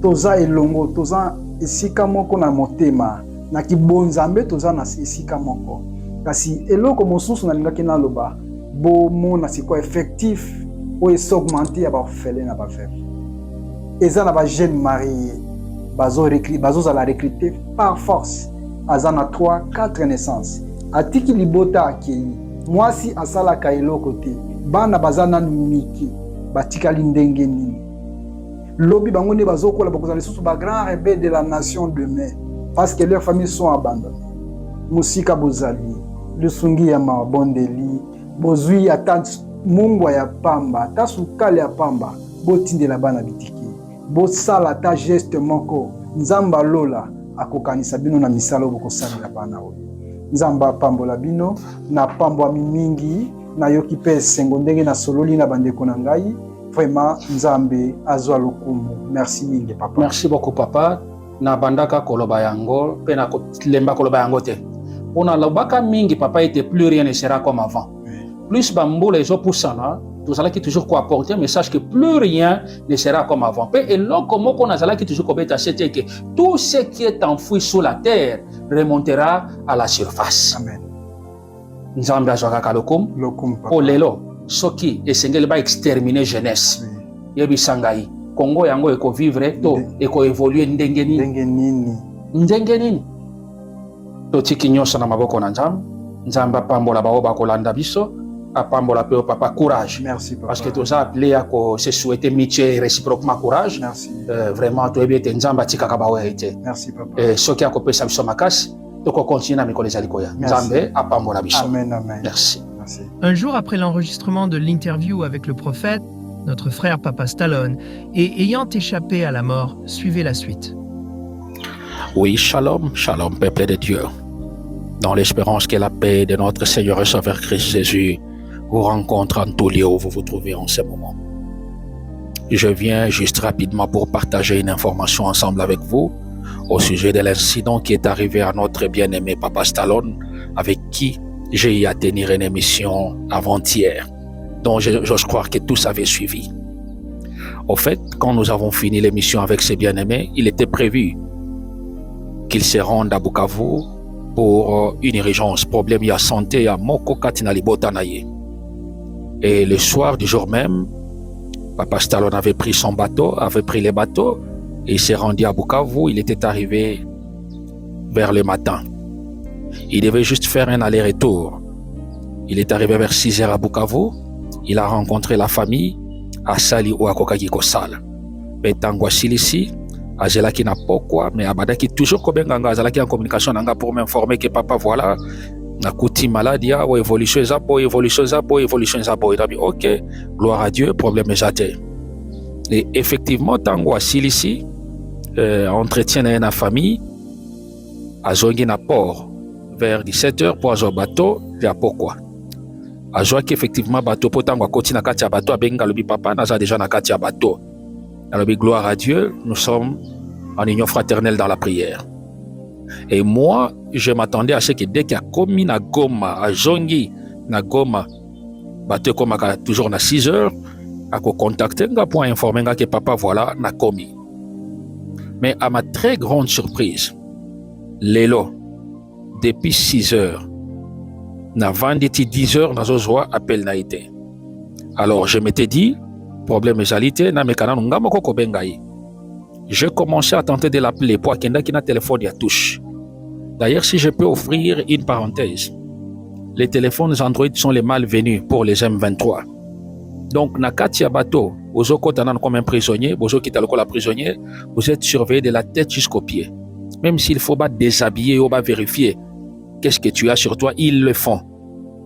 Toza elongo, toza esika moko na motema, na kibonzambe toza na esika moko. Kasi eloko mosusu na lingaki na loba, bo mona siko effectif o es augmenté ya ba orphelin na ba veuve. Eza na ba jeune marié, bazo za la recruter par force. Azana 3, 4 naissances. Atiki libota akei, mwasi asala ka eloko te. Bana bazana miki. Batikali ndenge nini. Lobi bango ne bazokola bakozala lisusu ba grand rebelle de la nation demain parce que leurs familles sont abandonnées. Musika bozali, lusungi ya mabondeli, bozui ata mungwa ya pamba, ata sukali ya pamba, botindela bana bitiki. Bosala ta geste moko, nzamba lola akokanisa bino na misala bokosalela bana oyo. Nzamba pambola bino na pambwa mingi. Na yoki pe sengo ndenge na sololi na bandeko na ngai. Vraiment nzambe azwa lokumu. Merci mingi papa. Merci beaucoup papa. Na bandaka koloba yango pe na lemba koloba yango te. On a le baka mingi, papa était plus rien ne sera comme avant. Plus bambo les gens poussent là, tout ça qui toujours quoi apporter un message que plus rien ne sera comme avant. Et là, comment on a ça qui toujours comme c'était que tout ce qui est enfoui sous la terre remontera à la surface. Amen. Nzambe azwaka kalokum. Lokum, papa. O lelo, soki esengeli ba exterminer jeunesse. Yebi sangai. Congo yango eko vivre to eko évoluer ndenge nini. Ndenge nini. Ndenge nini. Totiki nyonso na maboko na Nzambe. Nzambe apambola bao bakolanda biso. Apambola pe papa courage. Merci papa. Parce que tu as appelé à se souhaiter métier réciproquement courage. Merci. Vraiment tu es bien Nzamba tika kabawe été. Merci papa. Soki akopesa biso makasi to ko continuer na mikolo ezali koya. Nzambe apambola biso. Amen, amen. Merci. Merci. Un jour après l'enregistrement de l'interview avec le prophète, notre frère Papa Stallone, et ayant échappé à la mort, suivait la suite. Oui, shalom, shalom, peuple de Dieu. Dans l'espérance que la paix de notre Seigneur et Sauveur Christ Jésus vous rencontre en tout lieu où vous vous trouvez en ce moment. Je viens juste rapidement pour partager une information ensemble avec vous au sujet de l'incident qui est arrivé à notre bien-aimé Papa Stallone, avec qui j'ai eu à tenir une émission avant-hier, dont j'ose croire que tous avaient suivi. Au fait, quand nous avons fini l'émission avec ses bien-aimés, il était prévu qu'il se rende à Bukavu pour une urgence, problème de santé à Moko Katinali Botanaye. Et le soir du jour même, Papa Stallone avait pris son bateau, avait pris les bateaux et il s'est rendu à Bukavu. Il était arrivé vers le matin. Il devait juste faire un aller-retour. Il est arrivé vers 6 heures à Bukavu. Il a rencontré la famille à Sali ou à Kokaki Kosala. Mais Tangwa Silisi, Azelaki n'a pas quoi, mais Abadaki toujours Kobenganga, Azalaki en communication pour m'informer que papa, voilà, na kuti maladie, ou évolution zabo, évolution zabo, évolution zabo. Il a dit, ok, gloire à Dieu, problème est athée. Et effectivement, Tangwa Silisi, entretien dans la famille, Azongi na port, vers 17h pour avoir bateau, il y a pourquoi. Azwa qu'effectivement bateau pour Tangwa koti na kati ya bateau, abenga lobi papa, naza déjà na kati ya bateau. Alors, gloire à Dieu, nous sommes en union fraternelle dans la prière. Et moi, je m'attendais à ce que dès qu'il y a commis na Goma, à Zongi, na Goma, bateau comme toujours na 6 heures, à contacter pour informer que papa, voilà, na commis. Mais à ma très grande surprise, Lélo, depuis 6 heures, na vendredi 10 heures, na zozwa appel na été. Alors, je m'étais dit, problème égalité, na mekana ngamo koko bengai. Je commençais à tenter de l'appeler pour qu'il qui na téléphone ya touche. D'ailleurs, si je peux offrir une parenthèse, les téléphones Android sont les malvenus pour les M23. Donc, na kati ya bateau, vous êtes comme un prisonnier, vous êtes la prisonnier, vous êtes surveillé de la tête jusqu'aux pieds. Même s'il faut pas déshabiller ou pas vérifier qu'est-ce que tu as sur toi, ils le font.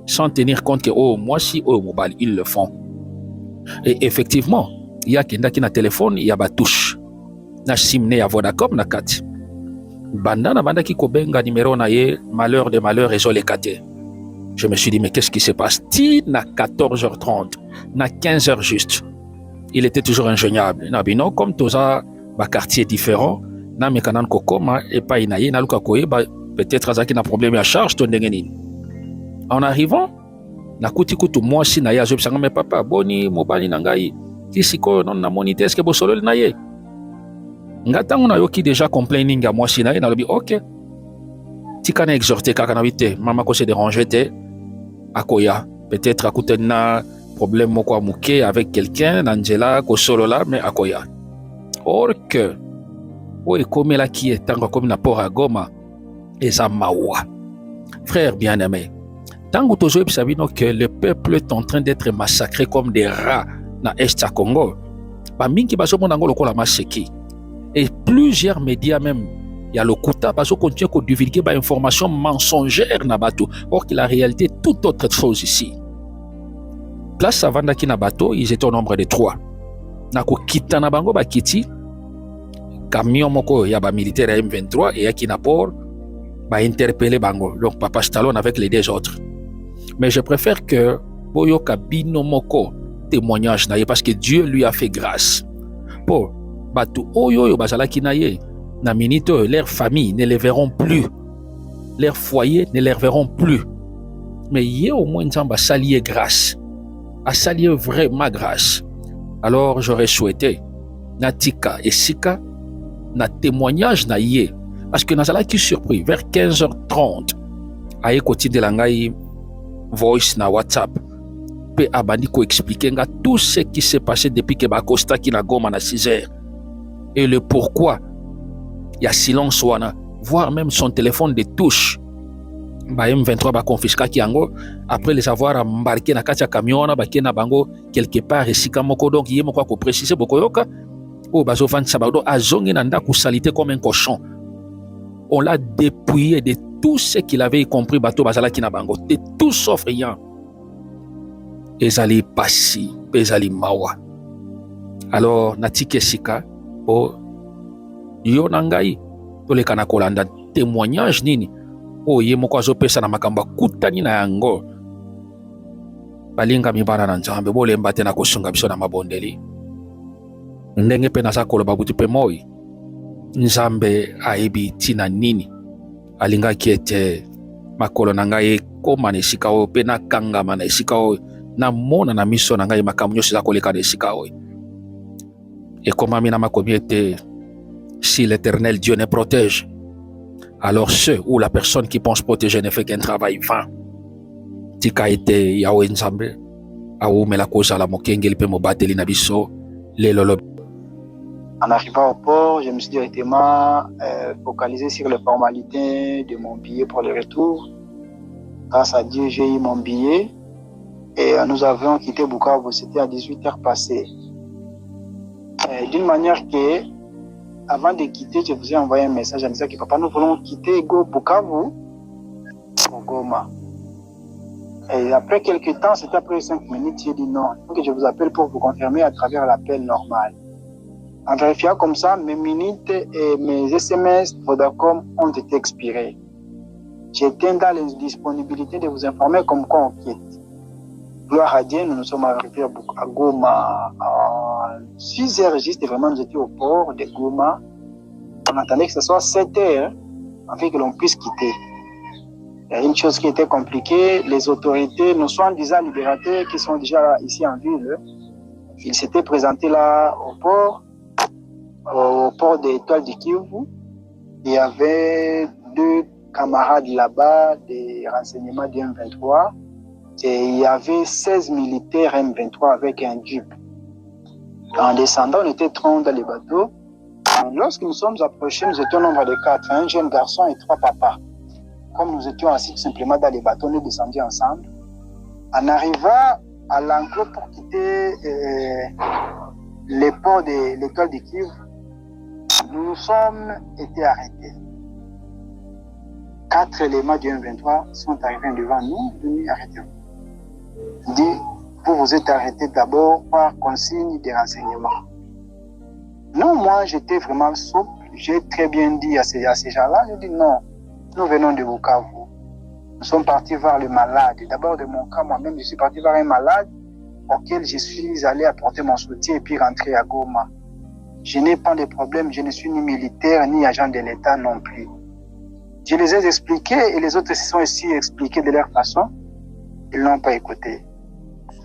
Sans tenir compte que, oh, moi si, oh, mobile, ils le font. Et effectivement, il y a quelqu'un qui a un téléphone, il y a une touche. Na simne ya Vodacom na kati. Banda ki kobenga numéro na ye, malheur de malheur et kate. Je me suis dit, mais qu'est-ce qui se passe? Ti na 14h30, na 15h juste. Il était toujours ingéniable. Na bino, comme tous a ba quartier différent, na mekanan kokoma et pas inaye, na luka koye, peut-être azaki na problème à charge, ton dengenin. En arrivant, na kuti kutu moi si na ya zo bisanga me papa boni mobali na ngai kisiko non na monite eske bosolo na ye ngatango na yoki déjà complaining à moi si na ye na lobi ok tika na exhorter kaka na vite mama ko se déranger te akoya peut-être akute na problème moko amuke avec quelqu'un Angela ko solo là mais akoya or que o ekomela ki etango comme na port à Goma eza mawa frère bien-aimé. Tant que le peuple est en train d'être massacré comme des rats dans l'Est à Congo, et plusieurs médias même, il y a le Kouta, parce qu'on continue à divulguer des informations mensongères, or que la réalité est toute autre chose ici. Place avant d'aki na bateau, ils étaient au nombre de 3. Nako kita na bango ba kiti, camion moko ya ba militaire M23 et yaki na port, ba interpeller bango. Donc Papa Stallone avec les 2 autres. Mais je préfère que Boyoka Bino Moko témoignage naye parce que Dieu lui a fait grâce. Pour Batu Oyo Bazalaki naye, na minito leur famille ne les verront plus. leurs foyers ne les verront plus. Mais il y a au moins Nzamba salier grâce. À salier vraiment grâce. Alors j'aurais souhaité, Natika et Sika, na témoignage na yé. Parce que Nazala qui surpris, vers 15h30, aye koti de langai voice na WhatsApp. Pe abandi ko expliquer tout ce qui s'est passé depuis que Bacosta qui na Goma na 6h. Et le pourquoi. Il y a silence wana, voire même son téléphone de touche. Ba M23 ba confisca kiango après les avoir embarqué na katia camion na ba kena bango quelque part esika moko, donc yé moko ko préciser bokoyoka o bazo fan sabado azongi na ndaku salité comme un cochon. On l'a dépouillé de tout ce qu'il avait compris bato bazala kina bango, de tout sauf rien. Ezali pasi, ezali mawa. Alors natike sika o yo nangai to le kana kolanda témoignage nini o ye moko azopesa na makamba kutani na yango balinga mibana na Nzambe bolemba te na kosunga biso na mabondeli ndenge pe naza koloba butu pe moi Nzambe ayebi tina nini alingaki ete makolo na ngai ekoma na esika oyo mpe nakangama na esika oyo namona na miso na ngai makambo nyonso eza koleka na esika oyo ekomami na makomi ete si l'Éternel Dieu ne protège, alors ceux ou la personne qui pense protéger ne fait qu'un travail vain. Tika ete Yahweh Nzambe aumela kozala mokengeli pe mobateli na biso lelo. En arrivant au port, je me suis directement focalisé sur les formalités de mon billet pour le retour. Grâce à Dieu, j'ai eu mon billet et nous avions quitté Bukavu, c'était à 18h passées. D'une manière que avant de quitter, je vous ai envoyé un message en disant que papa, nous voulons quitter Bukavu pour Goma. Et après quelques temps, c'était après 5 minutes, j'ai dit non. Donc je vous appelle pour vous confirmer à travers l'appel normal. En vérifiant comme ça, mes minutes et mes SMS Vodacom ont été expirés. J'étais dans l'indisponibilité de vous informer comme quoi on quitte. Gloire à Dieu, nous nous sommes arrivés à Goma à 6h juste, vraiment nous étions au port de Goma. On attendait que ce soit 7h afin que l'on puisse quitter. Il y a une chose qui était compliquée, les autorités, nos soi-disant libérateurs qui sont déjà ici en ville, ils s'étaient présentés là au port de l'Étoile du Kivu. Il y avait 2 camarades là-bas des renseignements du M23. Et il y avait 16 militaires M23 avec un jeep. En descendant, on était 30 dans les bateaux. Lorsque nous sommes approchés, nous étions au nombre de 4, un jeune garçon et 3 papas. Comme nous étions assis simplement dans les bateaux, nous descendions ensemble. En arrivant à l'enclos pour quitter les ports de l'Étoile du Kivu, nous nous sommes été arrêtés. 4 éléments du M23 sont arrivés devant nous, venus arrêter. Dit, vous êtes arrêtés d'abord par consigne des renseignements. Non, moi j'étais vraiment souple. J'ai très bien dit à ces gens-là, j'ai dit non, nous venons de Bukavu. Nous sommes partis voir le malade. D'abord de mon cas, moi-même, je suis parti voir un malade auquel je suis allé apporter mon soutien et puis rentrer à Goma. Je n'ai pas de problème, je ne suis ni militaire ni agent de l'État non plus. Je les ai expliqués et les autres se sont aussi expliqués de leur façon. Ils n'ont pas écouté.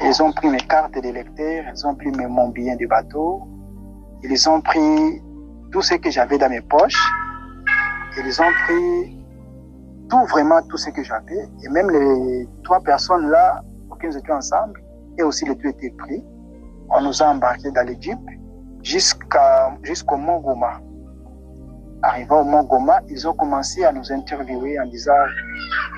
Ils ont pris mes cartes d'électeur, ils ont pris mon billet de bateau, ils ont pris tout ce que j'avais dans mes poches, ils ont pris vraiment tout ce que j'avais, et même les 3 personnes là, auxquelles nous étions ensemble, et aussi les 2 étaient pris. On nous a embarqués dans les jeeps jusqu'au Mont Goma. Arrivant au Mont Goma, ils ont commencé à nous interviewer en disant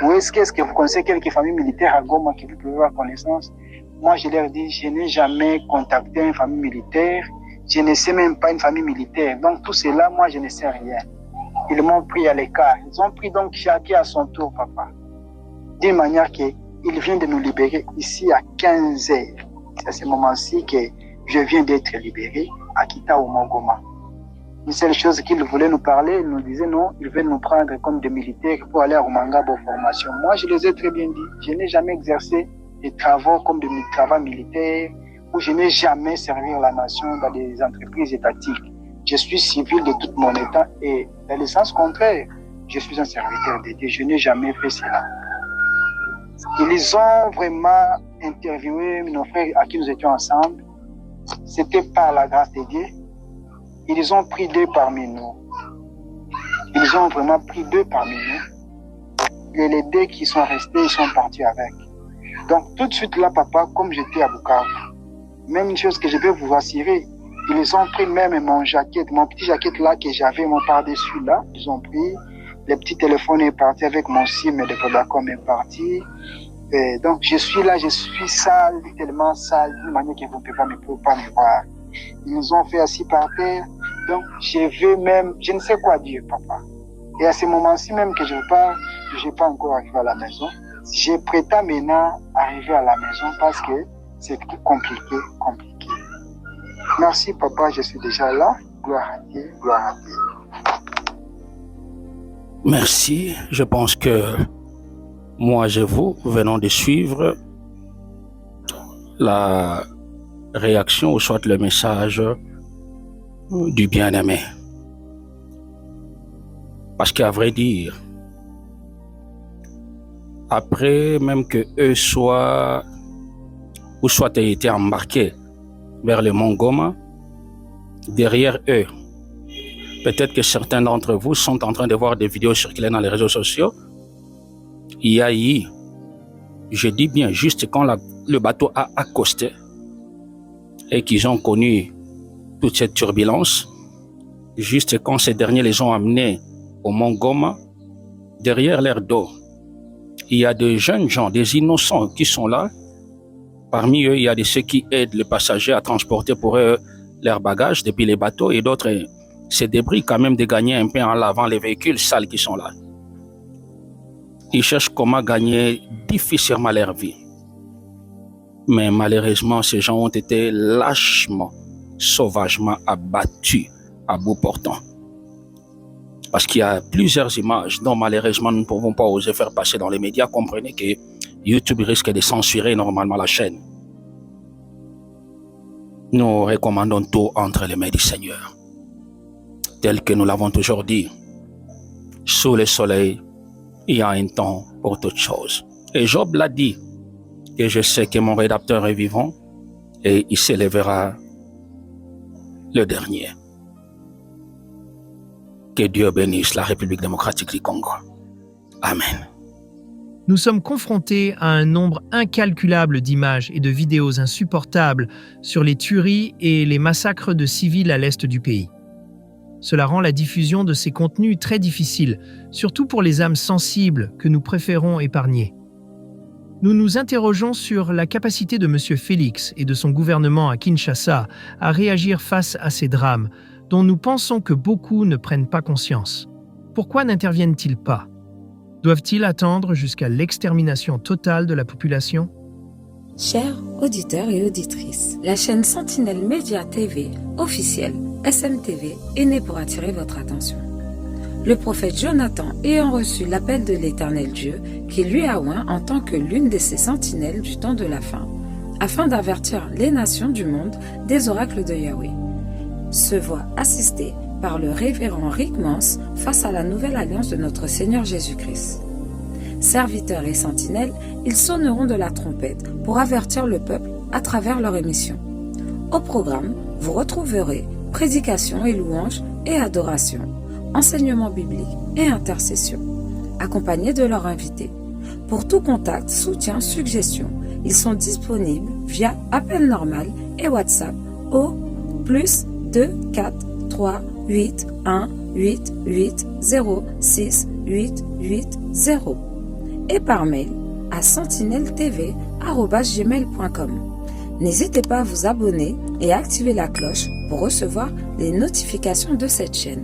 où est-ce que vous connaissez quelques familles militaires à Goma qui vous pouvez avoir connaissance? Moi, je leur dis, je n'ai jamais contacté une famille militaire, je ne sais même pas une famille militaire. Donc tout cela, moi, je ne sais rien. Ils m'ont pris à l'écart. Ils ont pris donc chacun à son tour, papa. D'une manière qu'ils viennent de nous libérer ici à 15h. C'est à ce moment-ci que je viens d'être libéré à Kita au Mont Goma. Une seule chose qu'ils voulaient nous parler, ils nous disaient non, ils veulent nous prendre comme des militaires pour aller à Rumanga pour formation. Moi, je les ai très bien dit, je n'ai jamais exercé des travaux comme des travaux militaires où je n'ai jamais servi la nation dans des entreprises étatiques. Je suis civil de tout mon état et dans le sens contraire, je suis un serviteur de Dieu. Je n'ai jamais fait cela. Ils ont vraiment interviewé nos frères à qui nous étions ensemble. C'était par la grâce de Dieu. Ils ont pris 2 parmi nous. Ils ont vraiment pris 2 parmi nous. Et les 2 qui sont restés, ils sont partis avec. Donc tout de suite là, papa, comme j'étais à Bukavu, même une chose que je peux vous assurer, ils ont pris même mon petit jaquette là que j'avais, mon par-dessus là, ils ont pris. Le petit téléphone est parti avec mon SIM de Vodacom est parti. Et donc je suis là, je suis sale, tellement sale, d'une manière que vous ne pouvez pas me voir. Ils nous ont fait assis par terre. Donc je ne sais quoi dire, papa. Et à ce moment-ci même que je pars, je n'ai pas encore arrivé à la maison. Je prétends maintenant arriver à la maison parce que c'est compliqué. Merci, papa, je suis déjà là. Gloire à Dieu, gloire à Dieu. Merci. Je pense que moi et vous venons de suivre la réaction ou soit le message du bien-aimé. Parce qu'à vrai dire, après même que eux soient été embarqués vers le mont Goma, derrière eux, peut-être que certains d'entre vous sont en train de voir des vidéos circuler dans les réseaux sociaux. Il y a eu, je dis bien, juste quand le bateau a accosté et qu'ils ont connu toute cette turbulence, juste quand ces derniers les ont amenés au mont Goma, derrière leur dos, il y a des jeunes gens, des innocents qui sont là. Parmi eux, il y a de ceux qui aident les passagers à transporter pour eux leurs bagages depuis les bateaux et d'autres se débrouillent quand même de gagner un peu en lavant les véhicules sales qui sont là. Ils cherchent comment gagner difficilement leur vie. Mais malheureusement, ces gens ont été lâchement, sauvagement abattus à bout portant. Parce qu'il y a plusieurs images dont malheureusement nous ne pouvons pas oser faire passer dans les médias. Comprenez que YouTube risque de censurer normalement la chaîne. Nous recommandons tout entre les mains du Seigneur. Tel que nous l'avons toujours dit, sous le soleil, il y a un temps pour toutes choses. Et Job l'a dit, que je sais que mon rédacteur est vivant et il s'élèvera le dernier. Que Dieu bénisse la République démocratique du Congo. Amen. Nous sommes confrontés à un nombre incalculable d'images et de vidéos insupportables sur les tueries et les massacres de civils à l'est du pays. Cela rend la diffusion de ces contenus très difficile, surtout pour les âmes sensibles que nous préférons épargner. Nous nous interrogeons sur la capacité de M. Félix et de son gouvernement à Kinshasa à réagir face à ces drames, dont nous pensons que beaucoup ne prennent pas conscience. Pourquoi n'interviennent-ils pas? Doivent-ils attendre jusqu'à l'extermination totale de la population? Chers auditeurs et auditrices, la chaîne Sentinelle Média TV, officielle SMTV, est née pour attirer votre attention. Le prophète Jonathan ayant reçu l'appel de l'Éternel Dieu, qui lui a oint en tant que l'une de ses sentinelles du temps de la fin, afin d'avertir les nations du monde des oracles de Yahweh, se voit assisté par le révérend Rick Mans face à la nouvelle alliance de notre Seigneur Jésus-Christ. Serviteurs et sentinelles, ils sonneront de la trompette pour avertir le peuple à travers leur émission. Au programme, vous retrouverez prédications et louanges et adoration, enseignements bibliques et intercession, accompagnés de leurs invités. Pour tout contact, soutien, suggestion, ils sont disponibles via appel normal et WhatsApp au +2 4 3 8 1 8 8 0 6 8 8 0 et par mail à sentinelletv@gmail.com. N'hésitez pas à vous abonner et à activer la cloche pour recevoir les notifications de cette chaîne.